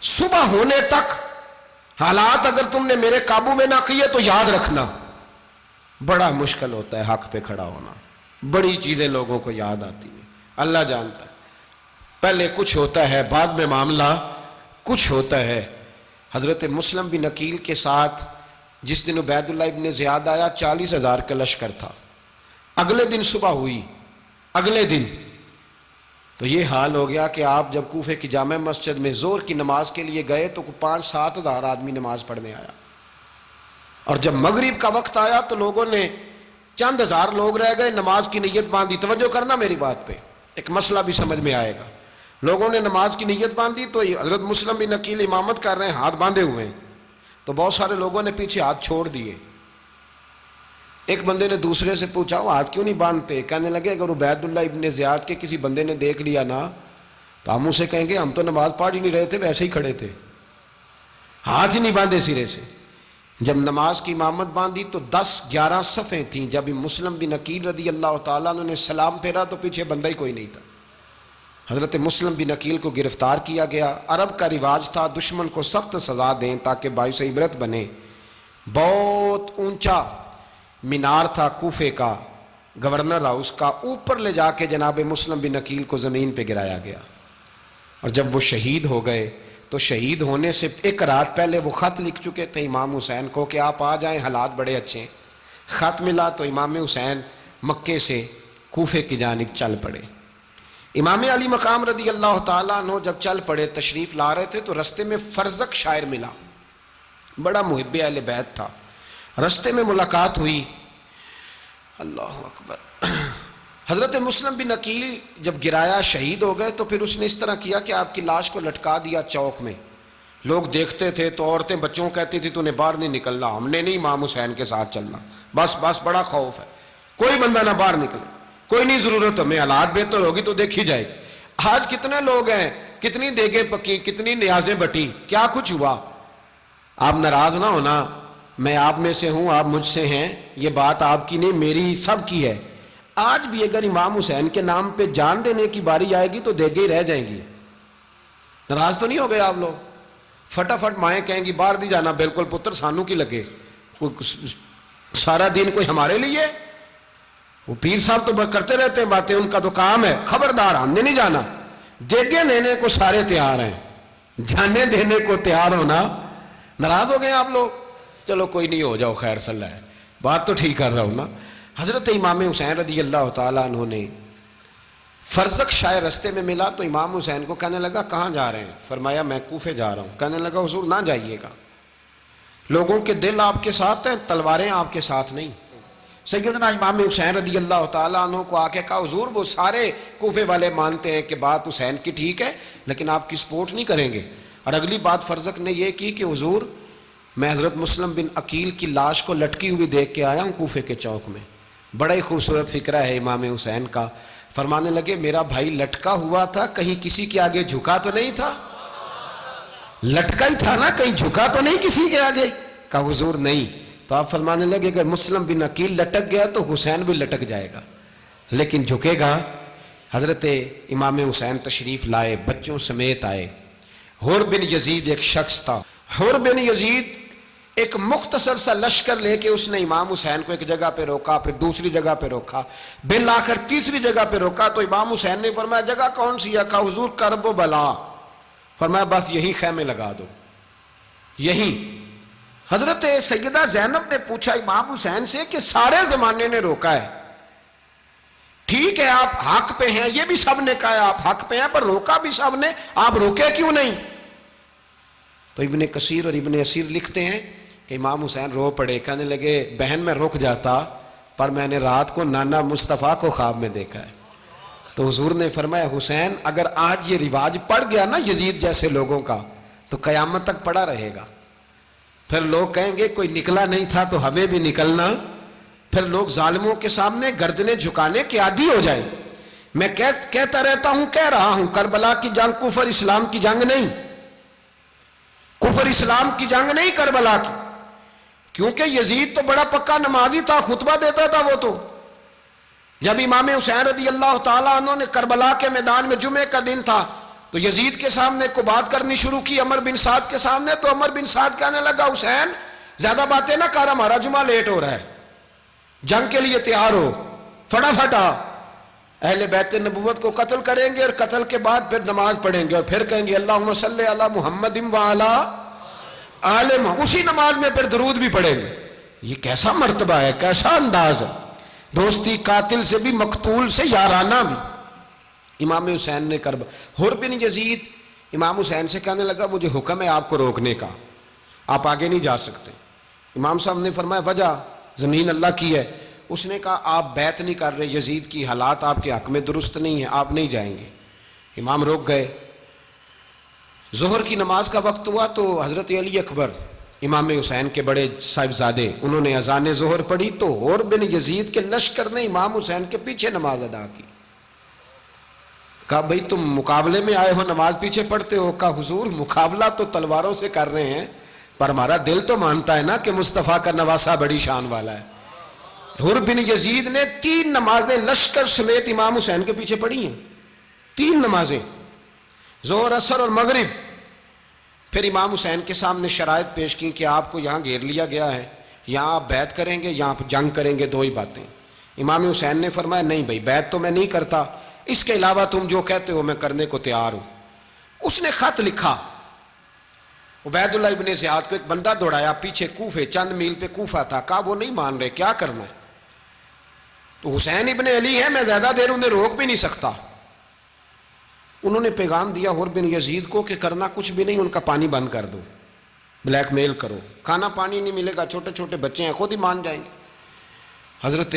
[SPEAKER 1] صبح ہونے تک حالات اگر تم نے میرے قابو میں نہ کیے تو یاد رکھنا بڑا مشکل ہوتا ہے حق پہ کھڑا ہونا. بڑی چیزیں لوگوں کو یاد آتی ہیں, اللہ جانتا ہے. پہلے کچھ ہوتا ہے, بعد میں معاملہ کچھ ہوتا ہے. حضرت مسلم بن عقیل کے ساتھ جس دن عبید اللہ ابن زیاد آیا 40,000 کا لشکر تھا. اگلے دن صبح ہوئی, اگلے دن تو یہ حال ہو گیا کہ آپ جب کوفے کی جامع مسجد میں زور کی نماز کے لیے گئے تو 5-7 ہزار آدمی نماز پڑھنے آیا. اور جب مغرب کا وقت آیا تو لوگوں نے چند ہزار لوگ رہ گئے, نماز کی نیت باندھی. توجہ کرنا میری بات پہ, ایک مسئلہ بھی سمجھ میں آئے گا. لوگوں نے نماز کی نیت باندھی تو حضرت مسلم بن عقیل امامت کر رہے ہیں, ہاتھ باندھے ہوئے ہیں, تو بہت سارے لوگوں نے پیچھے ہاتھ چھوڑ دیے. ایک بندے نے دوسرے سے پوچھا وہ ہاتھ کیوں نہیں باندھتے؟ کہنے لگے اگر عبید اللہ ابن زیاد کے کسی بندے نے دیکھ لیا نا تو ہم اسے کہیں گے ہم تو نماز پڑھ ہی نہیں رہے تھے, ویسے ہی کھڑے تھے, ہاتھ ہی نہیں باندھے سرے سے. جب نماز کی امامت باندھی تو 10-11 صفیں تھیں. جب مسلم بن عقیل رضی اللہ تعالیٰ عنہ نے سلام پھیرا تو پیچھے بندہ ہی کوئی نہیں تھا. حضرت مسلم بن عقیل کو گرفتار کیا گیا. عرب کا رواج تھا دشمن کو سخت سزا دیں تاکہ باعث عبرت بنے. بہت اونچا مینار تھا کوفے کا, گورنر ہاؤس کا, اوپر لے جا کے جناب مسلم بن عقیل کو زمین پہ گرایا گیا. اور جب وہ شہید ہو گئے تو شہید ہونے سے ایک رات پہلے وہ خط لکھ چکے تھے امام حسین کو کہ آپ آ جائیں, حالات بڑے اچھے ہیں. خط ملا تو امام حسین مکے سے کوفے کی جانب چل پڑے. امام علی مقام رضی اللہ تعالیٰ عنہ جب چل پڑے, تشریف لا رہے تھے تو رستے میں فرزق شاعر ملا, بڑا محب اہل بیت تھا. رستے میں ملاقات ہوئی, اللہ اکبر. حضرت مسلم بن عقیل جب گرایا شہید ہو گئے تو پھر اس نے اس طرح کیا کہ آپ کی لاش کو لٹکا دیا چوک میں. لوگ دیکھتے تھے تو عورتیں بچوں کہتی تھی تو نے باہر نہیں نکلنا, ہم نے نہیں امام حسین کے ساتھ چلنا, بس بڑا خوف ہے, کوئی بندہ نہ باہر نکلے, کوئی نہیں ضرورت, ہمیں حالات بہتر ہوگی تو دیکھی جائے گی. آج کتنے لوگ ہیں, کتنی دیگیں پکی, کتنی نیازیں بٹی, کیا کچھ ہوا. آپ ناراض نہ ہونا, میں آپ میں سے ہوں, آپ مجھ سے ہیں, یہ بات آپ کی نہیں میری سب کی ہے. آج بھی اگر امام حسین کے نام پہ جان دینے کی باری آئے گی تو دیگیں ہی رہ جائیں گی. ناراض تو نہیں ہو گئے آپ لوگ؟ فٹافٹ مائیں کہیں گی باہر نہیں جانا, بالکل پتر سانو کی لگے, سارا دن کوئی ہمارے لیے. وہ پیر صاحب تو کرتے رہتے ہیں باتیں, ان کا تو کام ہے, خبردار ہم نے نہیں جانا. دیگیں دینے کو سارے تیار ہیں, جانے دینے کو تیار ہونا. ناراض ہو گئے آپ لوگ؟ چلو کوئی نہیں, ہو جاؤ, خیر صلی اللہ ہے, بات تو ٹھیک کر رہا ہوں نا. حضرت امام حسین رضی اللہ تعالیٰ عنہ نے فرزق شاعر رستے میں ملا تو امام حسین کو کہنے لگا کہاں جا رہے ہیں؟ فرمایا میں کوفے جا رہا ہوں. کہنے لگا حضور نہ جائیے گا, لوگوں کے دل آپ کے ساتھ ہیں, تلواریں آپ کے ساتھ نہیں. سیدنا امام حسین رضی اللہ تعالیٰ عنہ کو آ کے کہا حضور وہ سارے کوفے والے مانتے ہیں کہ بات حسین کی ٹھیک ہے لیکن آپ کی سپورٹ نہیں کریں گے. اور اگلی بات فرزق نے یہ کی کہ حضور میں حضرت مسلم بن عقیل کی لاش کو لٹکی ہوئی دیکھ کے آیا ہوں کوفے کے چوک میں. بڑا ہی خوبصورت فکرہ ہے امام حسین کا. فرمانے لگے میرا بھائی لٹکا ہوا تھا, کہیں کسی کے آگے جھکا تو نہیں تھا؟ لٹکا ہی تھا نا, کہیں جھکا تو نہیں کسی کے آگے؟ کہا حضور نہیں. تو آپ فرمانے لگے اگر مسلم بن عقیل لٹک گیا تو حسین بھی لٹک جائے گا, لیکن جھکے گا. حضرت امام حسین تشریف لائے, بچوں سمیت آئے. حر بن یزید ایک شخص تھا. حر بن یزید ایک مختصر سا لشکر لے کے اس نے امام حسین کو ایک جگہ پہ روکا, پھر دوسری جگہ پہ روکا, بالآخر تیسری جگہ پہ روکا. تو امام حسین نے فرمایا جگہ کون سی ہے؟ کہا حضور کرب و بلا. فرمایا بس یہی خیمے لگا دو, یہی. حضرت سیدہ زینب نے پوچھا امام حسین سے کہ سارے زمانے نے روکا ہے, ٹھیک ہے آپ حق پہ ہیں, یہ بھی سب نے کہا آپ حق پہ ہیں, پر روکا بھی سب نے, آپ روکے کیوں نہیں؟ تو ابن کثیر اور ابن اسیر لکھتے ہیں کہ امام حسین رو پڑے, کہنے لگے بہن میں رک جاتا پر میں نے رات کو نانا مصطفیٰ کو خواب میں دیکھا ہے. تو حضور نے فرمایا حسین اگر آج یہ رواج پڑ گیا نا یزید جیسے لوگوں کا تو قیامت تک پڑا رہے گا. پھر لوگ کہیں گے کوئی نکلا نہیں تھا تو ہمیں بھی نکلنا, پھر لوگ ظالموں کے سامنے گردنیں جھکانے کے عادی ہو جائیں. میں کہتا رہتا ہوں, کہہ رہا ہوں, کربلا کی جنگ کفر اسلام کی جنگ نہیں, کفر اسلام کی جنگ نہیں کربلا کی, کیونکہ یزید تو بڑا پکا نمازی تھا, خطبہ دیتا تھا وہ تو. جب امام حسین رضی اللہ تعالیٰ عنہ نے کربلا کے میدان میں جمعے کا دن تھا تو یزید کے سامنے کو بات کرنی شروع کی, عمر بن سعد کے سامنے. تو عمر بن سعد کہنے لگا حسین زیادہ باتیں نہ کر, ہمارا جمعہ لیٹ ہو رہا ہے, جنگ کے لیے تیار ہو, فٹافٹ آ. اہل بیت نبوت کو قتل کریں گے اور قتل کے بعد پھر نماز پڑھیں گے اور پھر کہیں گے اللہم صلی علی محمد وعلی آل محمد, اسی نماز میں پھر درود بھی پڑھیں گے. یہ کیسا مرتبہ ہے, کیسا انداز ہے, دوستی قاتل سے بھی مقتول سے یارانہ بھی. امام حسین نے حر بن یزید امام حسین سے کہنے لگا مجھے حکم ہے آپ کو روکنے کا, آپ آگے نہیں جا سکتے. امام صاحب نے فرمایا وجہ زمین اللہ کی ہے. اس نے کہا آپ بیعت نہیں کر رہے, یزید کی حالات آپ کے حق میں درست نہیں ہیں, آپ نہیں جائیں گے. امام روک گئے. ظہر کی نماز کا وقت ہوا تو حضرت علی اکبر امام حسین کے بڑے صاحبزادے, انہوں نے اذان ظہر پڑھی تو حور بن یزید کے لشکر نے امام حسین کے پیچھے نماز ادا کی. کہا بھئی تم مقابلے میں آئے ہو, نماز پیچھے پڑھتے ہو؟ کہا حضور مقابلہ تو تلواروں سے کر رہے ہیں, پر ہمارا دل تو مانتا ہے نا کہ مصطفیٰ کا نواسہ بڑی شان والا ہے. حر بن یزید نے 3 نمازیں لشکر سمیت امام حسین کے پیچھے پڑھی ہیں, 3 نمازیں, ظہر اثر اور مغرب. پھر امام حسین کے سامنے شرائط پیش کی کہ آپ کو یہاں گھیر لیا گیا ہے, یہاں آپ بیعت کریں گے, یہاں جنگ کریں گے, 2 ہی باتیں. امام حسین نے فرمایا نہیں بھائی بیعت تو میں نہیں کرتا, اس کے علاوہ تم جو کہتے ہو میں کرنے کو تیار ہوں. اس نے خط لکھا عبید اللہ ابن زیاد کو, ایک بندہ دوڑایا پیچھے کوفے, چند میل پہ کوفہ تھا. کہا وہ نہیں مان رہے, کیا کرنا ہے؟ تو حسین ابن علی ہے, میں زیادہ دیر انہیں روک بھی نہیں سکتا. انہوں نے پیغام دیا حر بن یزید کو کہ کرنا کچھ بھی نہیں, ان کا پانی بند کر دو, بلیک میل کرو, کھانا پانی نہیں ملے گا, چھوٹے چھوٹے بچے ہیں, خود ہی مان جائیں گے. حضرت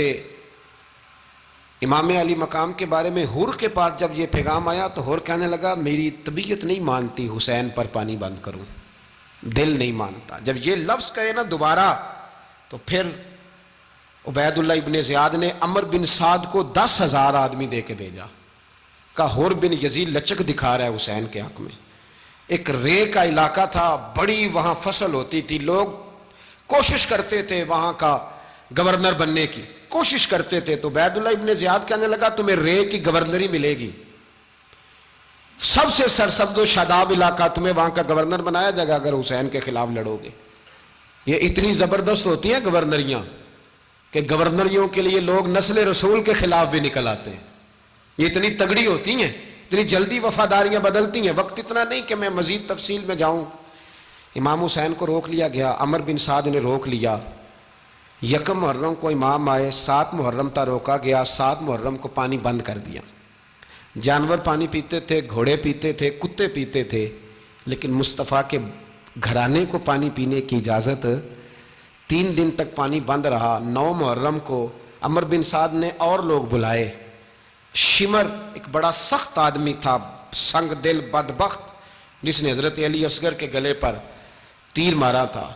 [SPEAKER 1] امام علی مقام کے بارے میں حر کے پاس جب یہ پیغام آیا تو حر کہنے لگا میری طبیعت نہیں مانتی حسین پر پانی بند کروں, دل نہیں مانتا. جب یہ لفظ کہے نا دوبارہ تو پھر عبید اللہ ابن زیاد نے عمر بن سعد کو 10,000 آدمی دے کے بھیجا. کہا حر بن یزید لچک دکھا رہا ہے حسین کے حق میں. ایک رے کا علاقہ تھا, بڑی وہاں فصل ہوتی تھی, لوگ کوشش کرتے تھے وہاں کا گورنر بننے کی, کوشش کرتے تھے. تو عبید اللہ ابن زیاد کہنے لگا تمہیں رے کی گورنری ملے گی, سب سے سرسبز و شاداب علاقہ, تمہیں وہاں کا گورنر بنایا جائے گا اگر حسین کے خلاف لڑو گے. یہ اتنی زبردست ہوتی ہیں گورنریاں کہ گورنریوں کے لیے لوگ نسل رسول کے خلاف بھی نکل آتے ہیں. یہ اتنی تگڑی ہوتی ہیں, اتنی جلدی وفاداریاں بدلتی ہیں. وقت اتنا نہیں کہ میں مزید تفصیل میں جاؤں. امام حسین کو روک لیا گیا, عمر بن سعد نے روک لیا. 1 محرم کو امام آئے, 7 محرم تا روکا گیا, 7 محرم کو پانی بند کر دیا. جانور پانی پیتے تھے, گھوڑے پیتے تھے, کتے پیتے تھے, لیکن مصطفیٰ کے گھرانے کو پانی پینے کی اجازت. 3 دن تک پانی بند رہا. 9 محرم کو عمر بن سعد نے اور لوگ بلائے. شمر ایک بڑا سخت آدمی تھا, سنگ دل بدبخت, جس نے حضرت علی اصغر کے گلے پر تیر مارا تھا,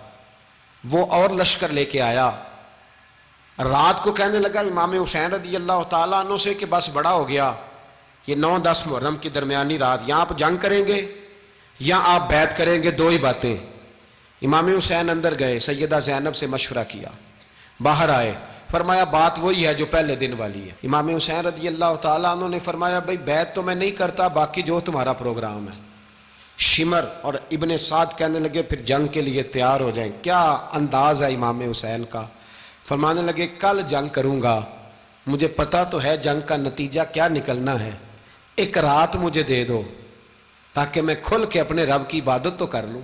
[SPEAKER 1] وہ اور لشکر لے کے آیا. رات کو کہنے لگا امام حسین رضی اللہ تعالیٰ عنہ سے کہ بس بڑا ہو گیا, یہ 9-10 محرم کی درمیانی رات, یہاں آپ جنگ کریں گے یا آپ بیعت کریں گے, 2 ہی باتیں. امام حسین اندر گئے, سیدہ زینب سے مشورہ کیا, باہر آئے, فرمایا بات وہی ہے جو پہلے دن والی ہے. امام حسین رضی اللہ تعالیٰ عنہ نے فرمایا بھئی بیعت تو میں نہیں کرتا, باقی جو تمہارا پروگرام ہے. شمر اور ابن سعد کہنے لگے پھر جنگ کے لیے تیار ہو جائیں. کیا انداز ہے امام حسین کا, فرمانے لگے کل جنگ کروں گا, مجھے پتا تو ہے جنگ کا نتیجہ کیا نکلنا ہے, 1 رات مجھے دے دو تاکہ میں کھل کے اپنے رب کی عبادت تو کر لوں.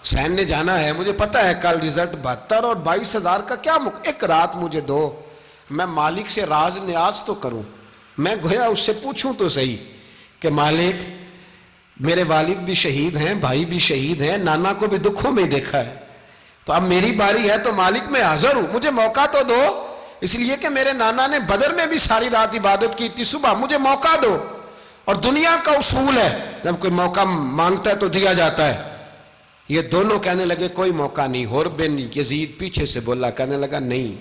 [SPEAKER 1] حسین نے جانا ہے, مجھے پتا ہے کل رزلٹ 72 اور 22,000 کا کیا 1 رات مجھے دو, میں مالک سے راز نیاز تو کروں, میں گویا اس سے پوچھوں تو صحیح کہ مالک میرے والد بھی شہید ہیں, بھائی بھی شہید ہیں, نانا کو بھی دکھوں میں دیکھا ہے, تو اب میری باری ہے تو مالک میں حاضر ہوں, مجھے موقع تو دو, اس لیے کہ میرے نانا نے بدر میں بھی ساری رات عبادت کی تھی, صبح مجھے موقع دو. اور دنیا کا اصول ہے جب کوئی موقع مانگتا ہے تو دیا جاتا ہے. یہ دونوں کہنے لگے کوئی موقع نہیں. حر بن یزید پیچھے سے بولا, کہنے لگا نہیں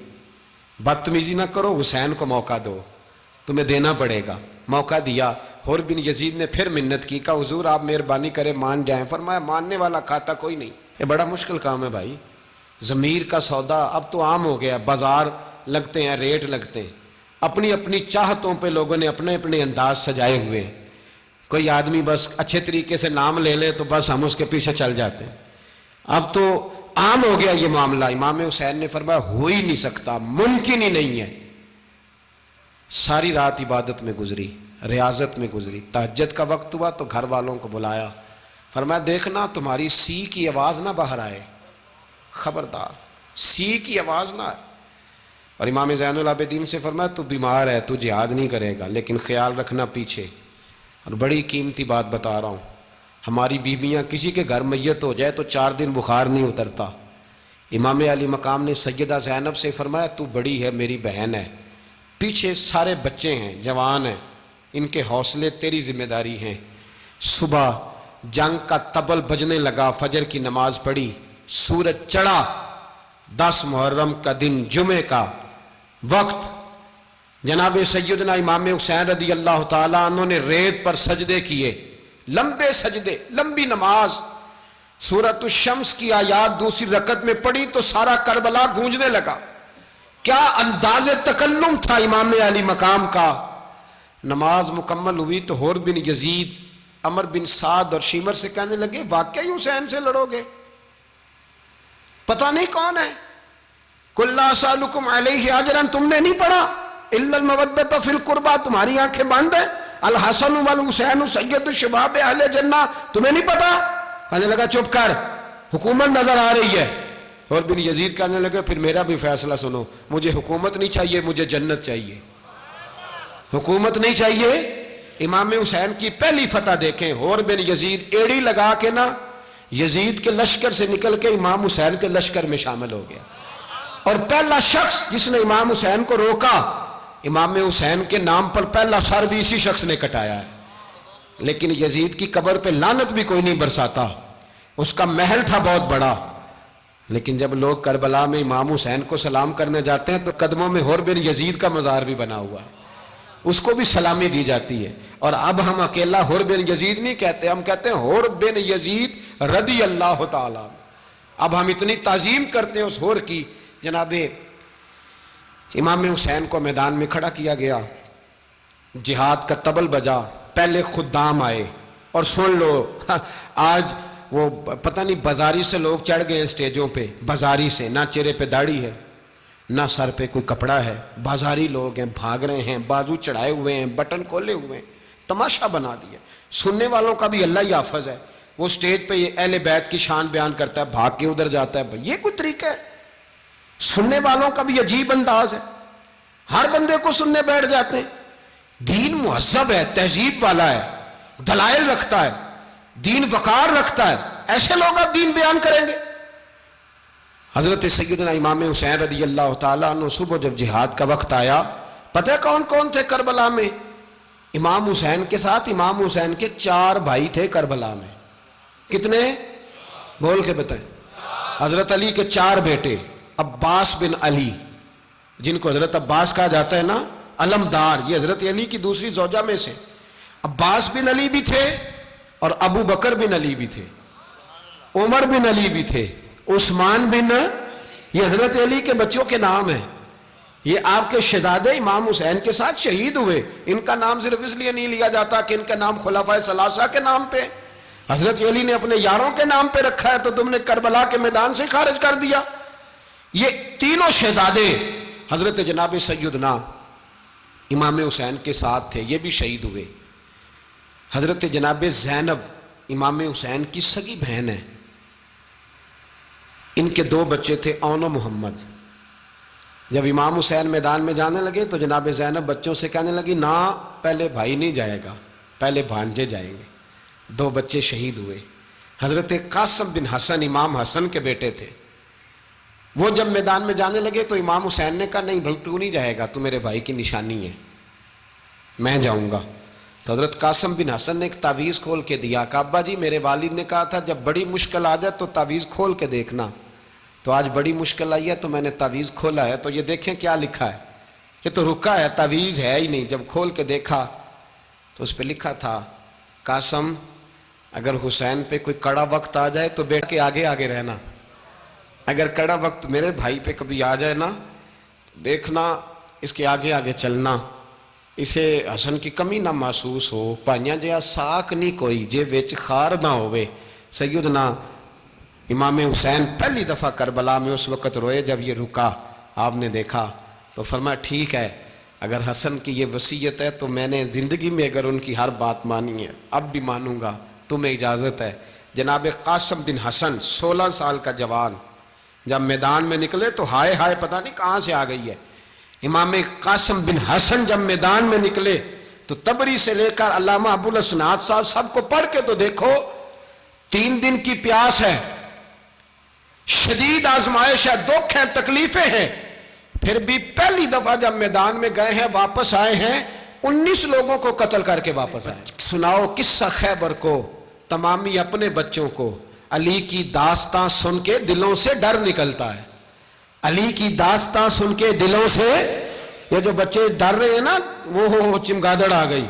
[SPEAKER 1] بدتمیزی نہ کرو, حسین کو موقع دو, تمہیں دینا پڑے گا. موقع دیا. حر بن یزید نے پھر منت کی, کہا حضور آپ مہربانی کریں مان جائیں. فرمایا ماننے والا کھاتا کوئی نہیں. یہ بڑا مشکل کام ہے بھائی, ضمیر کا سودا اب تو عام ہو گیا, بازار لگتے ہیں, ریٹ لگتے ہیں, اپنی اپنی چاہتوں پہ لوگوں نے اپنے اپنے انداز سجائے ہوئے ہیں. کوئی آدمی بس اچھے طریقے سے نام لے لے تو بس ہم اس کے پیچھے چل جاتے ہیں. اب تو عام ہو گیا یہ معاملہ. امام حسین نے فرمایا ہو ہی نہیں سکتا, ممکن ہی نہیں ہے. ساری رات عبادت میں گزری, ریاضت میں گزری. تہجد کا وقت ہوا تو گھر والوں کو بلایا, فرمایا دیکھنا تمہاری سی کی آواز نہ باہر آئے, خبردار سی کی آواز نہ آئے. اور امام زین العابدین سے فرمایا تو بیمار ہے, تو جہاد نہیں کرے گا, لیکن خیال رکھنا پیچھے. اور بڑی قیمتی بات بتا رہا ہوں, ہماری بیویاں کسی کے گھر میت ہو جائے تو 4 دن بخار نہیں اترتا, امام علی مقام نے سیدہ زینب سے فرمایا تو بڑی ہے، میری بہن ہے، پیچھے سارے بچے ہیں، جوان ہیں، ان کے حوصلے تیری ذمہ داری ہیں۔ صبح جنگ کا طبل بجنے لگا، فجر کی نماز پڑھی، سورج چڑھا، 10 محرم کا دن، جمعے کا وقت، جناب سیدنا امام حسین رضی اللہ تعالیٰ عنہ نے ریت پر سجدے کیے، لمبے سجدے، لمبی نماز، سورۃ الشمس کی آیات دوسری رکعت میں پڑھی تو سارا کربلا گونجنے لگا۔ کیا انداز تکلم تھا امام علی مقام کا۔ نماز مکمل ہوئی تو حور بن یزید، عمر بن سعد اور شیمر سے کہنے لگے واقعی حسین سے لڑو گے؟ پتہ نہیں کون ہے۔ قُلْ لَا أَسْأَلُكُمْ عَلَيْهِ أَجْرًا، تم نے نہیں پڑھا، إِلَّا الْمَوَدَّةَ فِي الْقُرْبَى، تمہاری آنکھیں بند ہیں، الحسن والحسین سید الشباب اہل جنہ، تمہیں نہیں پتا؟ کہنے لگا چپ کر، حکومت نظر آ رہی ہے۔ اور بن یزید کہنے لگے پھر میرا بھی فیصلہ سنو، مجھے حکومت نہیں چاہیے، مجھے جنت چاہیے۔ حکومت نہیں چاہیے۔ امام حسین کی پہلی فتح دیکھیں، اور بن یزید ایڑی لگا کے نا یزید کے لشکر سے نکل کے امام حسین کے لشکر میں شامل ہو گیا، اور پہلا شخص جس نے امام حسین کو روکا، امام حسین کے نام پر پہلا سر بھی اسی شخص نے کٹایا ہے۔ لیکن یزید کی قبر پہ لعنت بھی کوئی نہیں برساتا، اس کا محل تھا بہت بڑا، لیکن جب لوگ کربلا میں امام حسین کو سلام کرنے جاتے ہیں تو قدموں میں حور بن یزید کا مزار بھی بنا ہوا ہے، اس کو بھی سلامی دی جاتی ہے۔ اور اب ہم اکیلا حور بن یزید نہیں کہتے، ہم کہتے ہیں حور بن یزید رضی اللہ تعالیٰ۔ اب ہم اتنی تعظیم کرتے ہیں اس حور کی۔ جناب امام حسین کو میدان میں کھڑا کیا گیا، جہاد کا طبل بجا، پہلے خدام آئے، اور سن لو آج وہ پتہ نہیں بازاری سے لوگ چڑھ گئے ہیں سٹیجوں پہ، بازاری سے، نہ چہرے پہ داڑھی ہے، نہ سر پہ کوئی کپڑا ہے، بازاری لوگ ہیں، بھاگ رہے ہیں، بازو چڑھائے ہوئے ہیں، بٹن کھولے ہوئے ہیں، تماشا بنا دیا۔ سننے والوں کا بھی اللہ ہی حافظ ہے، وہ سٹیج پہ یہ اہل بیت کی شان بیان کرتا ہے، بھاگ کے ادھر جاتا ہے، یہ کوئی طریقہ ہے؟ سننے والوں کا بھی عجیب انداز ہے، ہر بندے کو سننے بیٹھ جاتے ہیں۔ دین مہذب ہے، تہذیب والا ہے، دلائل رکھتا ہے، دین وقار رکھتا ہے، ایسے لوگ اب دین بیان کریں گے؟ حضرت سیدنا امام حسین رضی اللہ تعالیٰ عنہ صبح جب جہاد کا وقت آیا، پتہ ہے کون کون تھے کربلا میں؟ امام حسین کے ساتھ امام حسین کے 4 بھائی تھے کربلا میں۔ کتنے؟ بول کے بتائیں۔ حضرت علی کے 4 بیٹے، عباس بن علی، جن کو حضرت عباس کہا جاتا ہے نا، علمدار، یہ حضرت علی کی دوسری زوجہ میں سے۔ عباس بن علی بھی تھے، اور ابو بکر بن علی بھی تھے، عمر بن علی بھی تھے، عثمان بن، یہ حضرت علی کے بچوں کے نام ہیں۔ یہ آپ کے شہزادے امام حسین کے ساتھ شہید ہوئے، ان کا نام صرف اس لیے نہیں لیا جاتا کہ ان کا نام خلفائے ثلاثہ کے نام پہ، حضرت علی نے اپنے یاروں کے نام پہ رکھا ہے، تو تم نے کربلا کے میدان سے خارج کر دیا۔ یہ تینوں شہزادے حضرت جناب سیدنا امام حسین کے ساتھ تھے، یہ بھی شہید ہوئے۔ حضرت جناب زینب امام حسین کی سگی بہن ہے، ان کے 2 بچے تھے، اون و محمد۔ جب امام حسین میدان میں جانے لگے تو جناب زینب بچوں سے کہنے لگی نہ، پہلے بھائی نہیں جائے گا، پہلے بھانجے جائیں گے۔ 2 بچے شہید ہوئے۔ حضرت قاسم بن حسن امام حسن کے بیٹے تھے، وہ جب میدان میں جانے لگے تو امام حسین نے کہا نہیں بھائی تو نہیں جائے گا، تو میرے بھائی کی نشانی ہے، میں جاؤں گا۔ تو حضرت قاسم بن حسن نے ایک تعویذ کھول کے دیا کہ ابا جی میرے والد نے کہا تھا جب بڑی مشکل آ جائے تو تعویذ کھول کے دیکھنا، تو آج بڑی مشکل آئی ہے تو میں نے تعویذ کھولا ہے، تو یہ دیکھیں کیا لکھا ہے، یہ تو رکا ہے، تعویذ ہے ہی نہیں۔ جب کھول کے دیکھا تو اس پہ لکھا تھا قاسم اگر حسین پہ کوئی کڑا وقت آ جائے تو بیٹھ کے آگے آگے رہنا، اگر کڑا وقت میرے بھائی پہ کبھی آ جائے نا دیکھنا اس کے آگے آگے چلنا، اسے حسن کی کمی نہ محسوس ہو، پائیاں جہاں ساک نہیں کوئی جے وچ خار نہ ہوئے۔ سیدنا امام حسین پہلی دفعہ کربلا میں اس وقت روئے جب یہ رکا، آپ نے دیکھا تو فرمایا ٹھیک ہے، اگر حسن کی یہ وصیت ہے تو میں نے زندگی میں اگر ان کی ہر بات مانی ہے اب بھی مانوں گا، تمہیں اجازت ہے۔ جناب قاسم بن حسن 16 سال کا جوان جب میدان میں نکلے تو ہائے ہائے پتہ نہیں کہاں سے آ گئی ہے۔ امام قاسم بن حسن جب میدان میں نکلے تو تبری سے لے کر علامہ ابو الاسناد صاحب سب کو پڑھ کے تو دیکھو، 3 دن کی پیاس ہے، شدید آزمائش ہے، دکھ ہیں، تکلیفیں ہیں، پھر بھی پہلی دفعہ جب میدان میں گئے ہیں واپس آئے ہیں 19 لوگوں کو قتل کر کے واپس آئے. سناؤ قصہ خیبر کو، تمامی اپنے بچوں کو. علی کی داستان سن کے دلوں سے ڈر نکلتا ہے. علی کی داستان سن کے دلوں سے، یہ جو بچے ڈر رہے ہیں نا، وہ چمگادڑ آ گئی،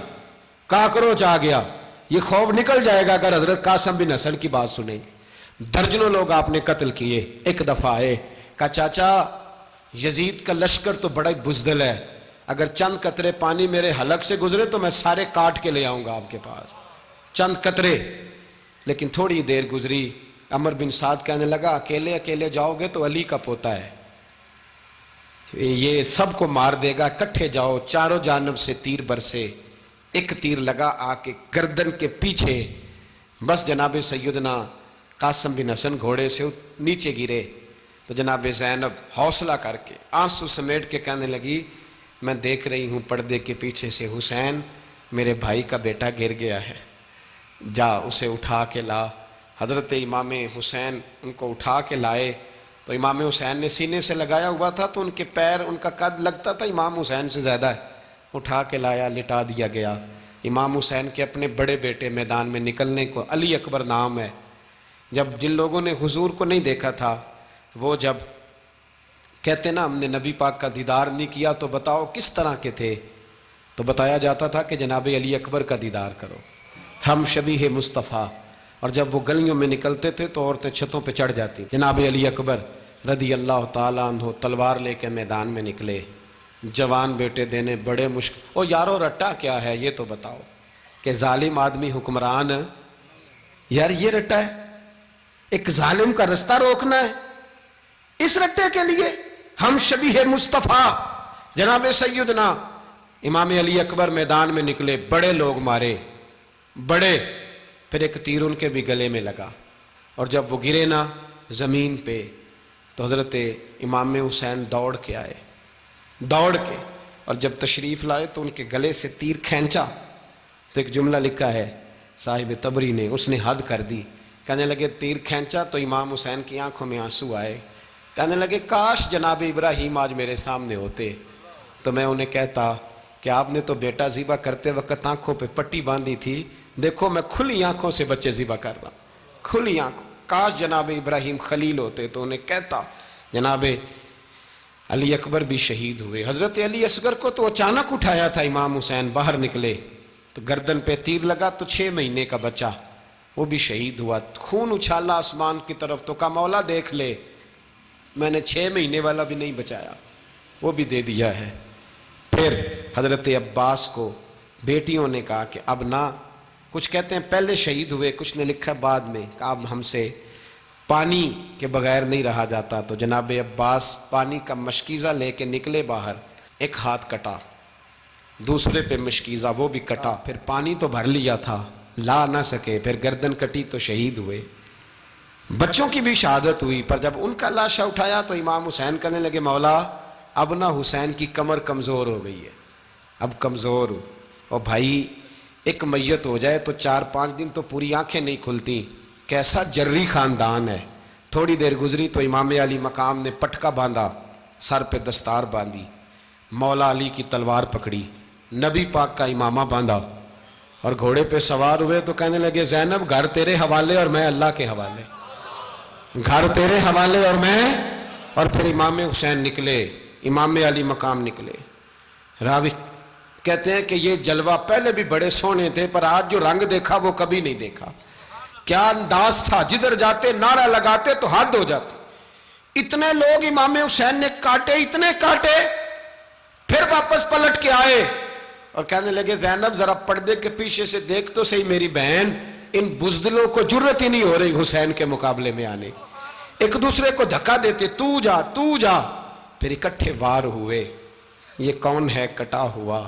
[SPEAKER 1] کاکروچ آ گیا، یہ خوف نکل جائے گا اگر حضرت قاسم بن حسن کی بات سنیں گے. درجنوں لوگ آپ نے قتل کیے. ایک دفعہ آئے، کہا چاچا یزید کا لشکر تو بڑا بزدل ہے، اگر چند قطرے پانی میرے حلق سے گزرے تو میں سارے کاٹ کے لے آؤں گا آپ کے پاس، چند قطرے. لیکن تھوڑی دیر گزری، عمر بن سعد کہنے لگا اکیلے اکیلے جاؤ گے تو علی کا پوتا ہے، یہ سب کو مار دے گا، کٹھے جاؤ. چاروں جانب سے تیر برسے، ایک تیر لگا آ کے گردن کے پیچھے، بس جناب سیدنا قاسم بن حسن گھوڑے سے نیچے گرے. تو جناب زینب حوصلہ کر کے آنسو سمیٹ کے کہنے لگی میں دیکھ رہی ہوں پردے کے پیچھے سے حسین میرے بھائی کا بیٹا گر گیا ہے، جا اسے اٹھا کے لا. حضرت امام حسین ان کو اٹھا کے لائے تو امام حسین نے سینے سے لگایا ہوا تھا تو ان کے پیر، ان کا قد لگتا تھا امام حسین سے زیادہ ہے. اٹھا کے لایا، لٹا دیا گیا. امام حسین کے اپنے بڑے بیٹے میدان میں نکلنے کو، علی اکبر نام ہے، جب جن لوگوں نے حضور کو نہیں دیکھا تھا وہ جب کہتے نا ہم نے نبی پاک کا دیدار نہیں کیا تو بتاؤ کس طرح کے تھے، تو بتایا جاتا تھا کہ جناب علی اکبر کا دیدار کرو، ہم شبیہ مصطفیٰ. اور جب وہ گلیوں میں نکلتے تھے تو عورتیں چھتوں پہ چڑھ جاتی. جناب علی اکبر رضی اللہ تعالیٰ عنہ تلوار لے کے میدان میں نکلے، جوان بیٹے دینے بڑے مشکل. او یارو رٹا کیا ہے یہ تو بتاؤ، کہ ظالم آدمی حکمران، یار یہ رٹا ہے، ایک ظالم کا رستہ روکنا ہے، اس رٹے کے لیے ہم شبیہ مصطفیٰ. جناب سیدنا امام علی اکبر میدان میں نکلے، بڑے لوگ مارے، بڑے، پھر ایک تیر ان کے بھی گلے میں لگا. اور جب وہ گرے نا زمین پہ تو حضرت امام حسین دوڑ کے آئے، دوڑ کے، اور جب تشریف لائے تو ان کے گلے سے تیر کھینچا تو ایک جملہ لکھا ہے صاحب تبری نے، اس نے حد کر دی. کہنے لگے تیر کھینچا تو امام حسین کی آنکھوں میں آنسو آئے. کہنے لگے کاش جناب ابراہیم آج میرے سامنے ہوتے تو میں انہیں کہتا کہ آپ نے تو بیٹا ذبح کرتے وقت آنکھوں پہ پٹی باندھی تھی، دیکھو میں کھلی آنکھوں سے بچے ذبح کر رہا ہوں، کھلی آنکھوں. کاش جناب ابراہیم خلیل ہوتے تو انہیں کہتا. جناب علی اکبر بھی شہید ہوئے. حضرت علی اصغر کو تو اچانک اٹھایا تھا امام حسین، باہر نکلے تو گردن پہ تیر لگا تو 6 مہینے کا بچہ وہ بھی شہید ہوا. خون اچھالا آسمان کی طرف تو کہا مولا دیکھ لے، میں نے 6 مہینے والا بھی نہیں بچایا، وہ بھی دے دیا ہے. پھر حضرت عباس کو بیٹیوں نے کہا کہ اب نہ، کچھ کہتے ہیں پہلے شہید ہوئے، کچھ نے لکھا بعد میں، کہ اب ہم سے پانی کے بغیر نہیں رہا جاتا. تو جناب عباس پانی کا مشکیزہ لے کے نکلے باہر، ایک ہاتھ کٹا، دوسرے پہ مشکیزہ وہ بھی کٹا، پھر پانی تو بھر لیا تھا لا نہ سکے، پھر گردن کٹی تو شہید ہوئے. بچوں کی بھی شہادت ہوئی. پر جب ان کا لاشا اٹھایا تو امام حسین کہنے لگے مولا اب نہ حسین کی کمر کمزور ہو گئی ہے، اب کمزور ہو. اور بھائی ایک میت ہو جائے تو 4-5 دن تو پوری آنکھیں نہیں کھلتی، کیسا جری خاندان ہے. تھوڑی دیر گزری تو امام علی مقام نے پٹکا باندھا، سر پہ دستار باندھی، مولا علی کی تلوار پکڑی، نبی پاک کا امامہ باندھا اور گھوڑے پہ سوار ہوئے. تو کہنے لگے زینب گھر تیرے حوالے اور میں اللہ کے حوالے، گھر تیرے حوالے اور میں. اور پھر امام حسین نکلے، امام علی مقام نکلے. راوی کہتے ہیں کہ یہ جلوہ پہلے بھی بڑے سونے تھے پر آج جو رنگ دیکھا وہ کبھی نہیں دیکھا. کیا انداز تھا، جدھر جاتے نعرہ لگاتے تو حد ہو جاتے. اتنے لوگ امام حسین نے کاٹے، اتنے کاٹے، پھر واپس پلٹ کے آئے اور کہنے لگے زینب ذرا پردے کے پیچھے سے دیکھ تو صحیح میری بہن، ان بزدلوں کو جرت ہی نہیں ہو رہی حسین کے مقابلے میں آنے. ایک دوسرے کو دھکا دیتے، تو جا تو جا. پھر اکٹھے وار ہوئے. یہ کون ہے کٹا ہوا،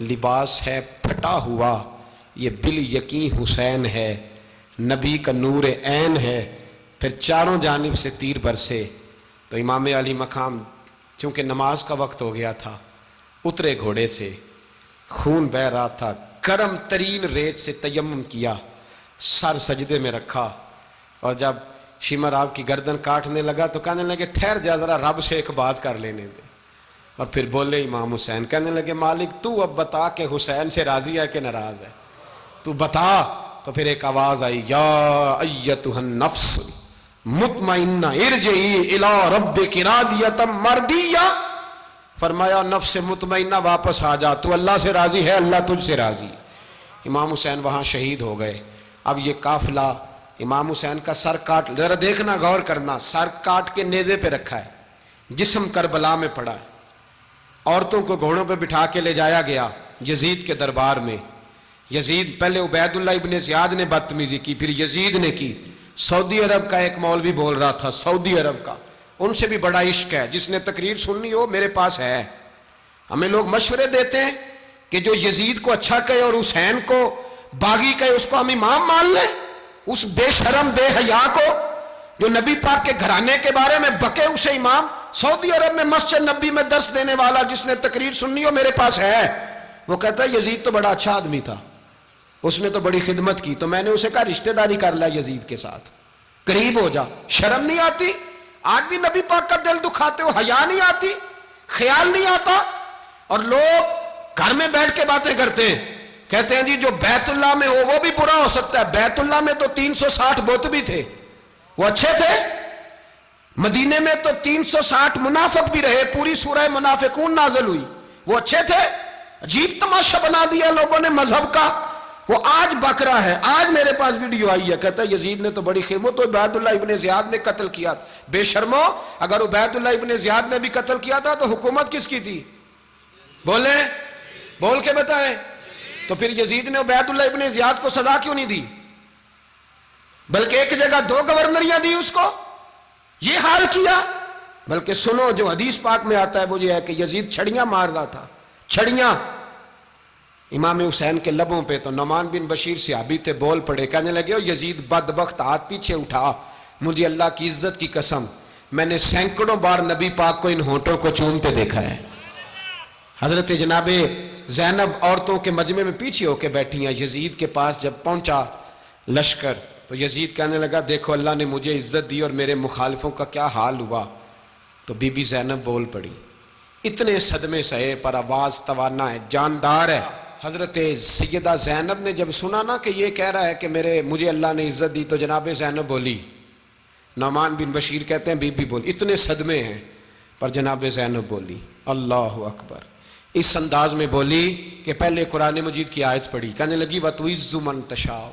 [SPEAKER 1] لباس ہے پھٹا ہوا، یہ بال یقین حسین ہے، نبی کا نور عین ہے. پھر چاروں جانب سے تیر برسے. تو امام علی مقام چونکہ نماز کا وقت ہو گیا تھا، اترے گھوڑے سے، خون بہ رہا تھا، گرم ترین ریت سے تیمم کیا، سر سجدے میں رکھا. اور جب شمر آپ کی گردن کاٹنے لگا تو کہنے لگے ٹھہر جا ذرا رب سے ایک بات کر لینے دے. اور پھر بولے امام حسین, کہنے لگے مالک تو اب بتا کہ حسین سے راضی ہے کہ ناراض ہے, تو بتا. تو پھر ایک آواز آئی, یا ایتھا النفس مطمئنہ ارجعی الی ربک راضیۃ مرضیہ. فرمایا نفس مطمئنہ واپس آ جا, تو اللہ سے راضی ہے, اللہ تجھ سے راضی. امام حسین وہاں شہید ہو گئے. اب یہ قافلہ امام حسین کا سر کاٹ, ذرا دیکھنا غور کرنا, سر کاٹ کے نیزے پہ رکھا ہے, جسم کربلا میں پڑا ہے, عورتوں کو گھوڑوں پہ بٹھا کے لے جایا گیا یزید کے دربار میں. یزید, پہلے عبید اللہ ابن زیاد نے بدتمیزی کی, پھر یزید نے کی. سعودی عرب کا ایک مولوی بول رہا تھا, سعودی عرب کا, ان سے بھی بڑا عشق ہے, جس نے تقریر سننی ہو میرے پاس ہے. ہمیں لوگ مشورے دیتے ہیں کہ جو یزید کو اچھا کہے اور حسین کو باغی کہے اس کو ہم امام مان لیں. اس بے شرم بے حیا کو جو نبی پاک کے گھرانے کے بارے میں بکے اسے امام. سعودی عرب میں مسجد نبی میں درس دینے والا جس نے تقریر سننی ہو میرے پاس ہے. وہ کہتا ہے یزید تو بڑا اچھا آدمی تھا, اس نے تو بڑی خدمت کی. تو میں نے اسے کہا رشتہ داری کر لیا یزید کے ساتھ, قریب ہو جا. شرم نہیں آتی؟ آج بھی نبی پاک کا دل دکھاتے ہو, حیا نہیں آتی, خیال نہیں آتا؟ اور لوگ گھر میں بیٹھ کے باتیں کرتے ہیں, کہتے ہیں جی جو بیت اللہ میں ہو وہ بھی برا ہو سکتا ہے. بیت اللہ میں تو 360 بت بھی تھے, وہ اچھے تھے. مدینے میں تو 360 منافق بھی رہے, پوری سورہ منافقون نازل ہوئی, وہ اچھے تھے. عجیب تماشا بنا دیا لوگوں نے مذہب کا. وہ آج بک رہا ہے, آج میرے پاس ویڈیو آئی ہے, کہتا ہے یزید نے تو بڑی خدمت, تو عبید اللہ ابن زیاد نے قتل کیا. بے شرمو, اگر عبید اللہ ابن زیاد نے بھی قتل کیا تھا تو حکومت کس کی تھی؟ بولیں, بول کے بتائیں. تو پھر یزید نے عبید اللہ ابن زیاد کو سزا کیوں نہیں دی, بلکہ ایک جگہ 2 گورنریاں دی اس کو, یہ حال کیا. بلکہ سنو جو حدیث پاک میں آتا ہے وہ یہ ہے کہ یزید چھڑیاں مار رہا تھا, چھڑیاں امام حسین کے لبوں پہ. تو نعمان بن بشیر صحابی تھے, بول پڑے, کہنے لگے او یزید بدبخت, ہاتھ پیچھے اٹھا, مجھے اللہ کی عزت کی قسم میں نے سینکڑوں بار نبی پاک کو ان ہونٹوں کو چومتے دیکھا ہے. حضرت جناب زینب عورتوں کے مجمع میں پیچھے ہو کے بیٹھی ہیں. یزید کے پاس جب پہنچا لشکر تو یزید کہنے لگا دیکھو اللہ نے مجھے عزت دی اور میرے مخالفوں کا کیا حال ہوا. تو بی بی زینب بول پڑی, اتنے صدمے سہے پر آواز توانا ہے, جاندار ہے. حضرت سیدہ زینب نے جب سنا نا کہ یہ کہہ رہا ہے کہ مجھے اللہ نے عزت دی, تو جناب زینب بولی. نعمان بن بشیر کہتے ہیں بی بی بولی, اتنے صدمے ہیں پر جناب زینب بولی اللہ اکبر. اس انداز میں بولی کہ پہلے قرآن مجید کی آیت پڑھی, کہنے لگی وَتُعِزُّ مَن تَشَاءُ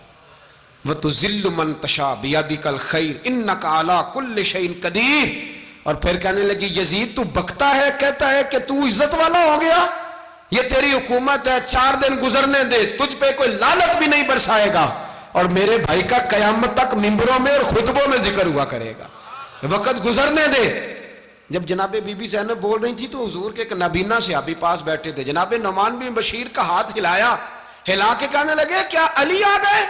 [SPEAKER 1] وَتُذِلُّ مَن تَشَاءُ بِيَدِكَ الْخَيْرُ إِنَّكَ عَلَىٰ كُلِّ شَيْءٍ قَدِيرٌ. اور پھر کہنے لگی یزید تو بکتا ہے, کہتا ہے کہ تو عزت والا ہو گیا, یہ تیری حکومت ہے, 4 دن گزرنے دے, تجھ پہ کوئی لعنت بھی نہیں برسائے گا, اور میرے بھائی کا قیامت تک ممبروں میں اور خطبوں میں ذکر ہوا کرے گا, وقت گزرنے دے. جب جناب بی بی زینب بول رہی تھی تو حضور کے ایک نابینا صحابی پاس بیٹھے تھے, جناب نعمان بن بشیر کا ہاتھ ہلایا, ہلا کے کہنے لگے کیا علی آ گئے؟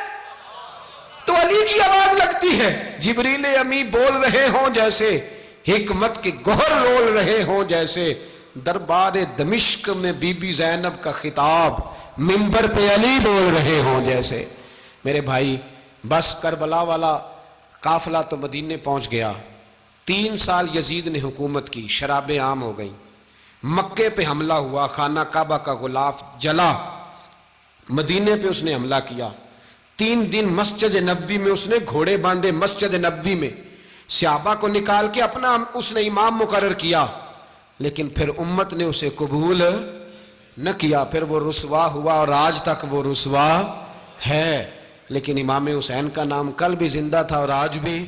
[SPEAKER 1] تو علی کی آواز لگتی ہے, جبریل امی بول رہے ہوں جیسے, حکمت کے گوہر رول رہے ہوں جیسے, دربار دمشق میں بی بی زینب کا خطاب منبر پہ علی بول رہے ہوں جیسے. میرے بھائی بس کربلا والا قافلہ تو مدینے پہنچ گیا. 3 سال یزید نے حکومت کی, شرابیں عام ہو گئیں, مکے پہ حملہ ہوا, خانہ کعبہ کا غلاف جلا, مدینے پہ اس نے حملہ کیا. 3 دن مسجد نبوی میں اس نے گھوڑے باندھے, مسجد نبوی میں صحابہ کو نکال کے اپنا اس نے امام مقرر کیا, لیکن پھر امت نے اسے قبول نہ کیا. پھر وہ رسوا ہوا اور آج تک وہ رسوا ہے. لیکن امام حسین کا نام کل بھی زندہ تھا اور آج بھی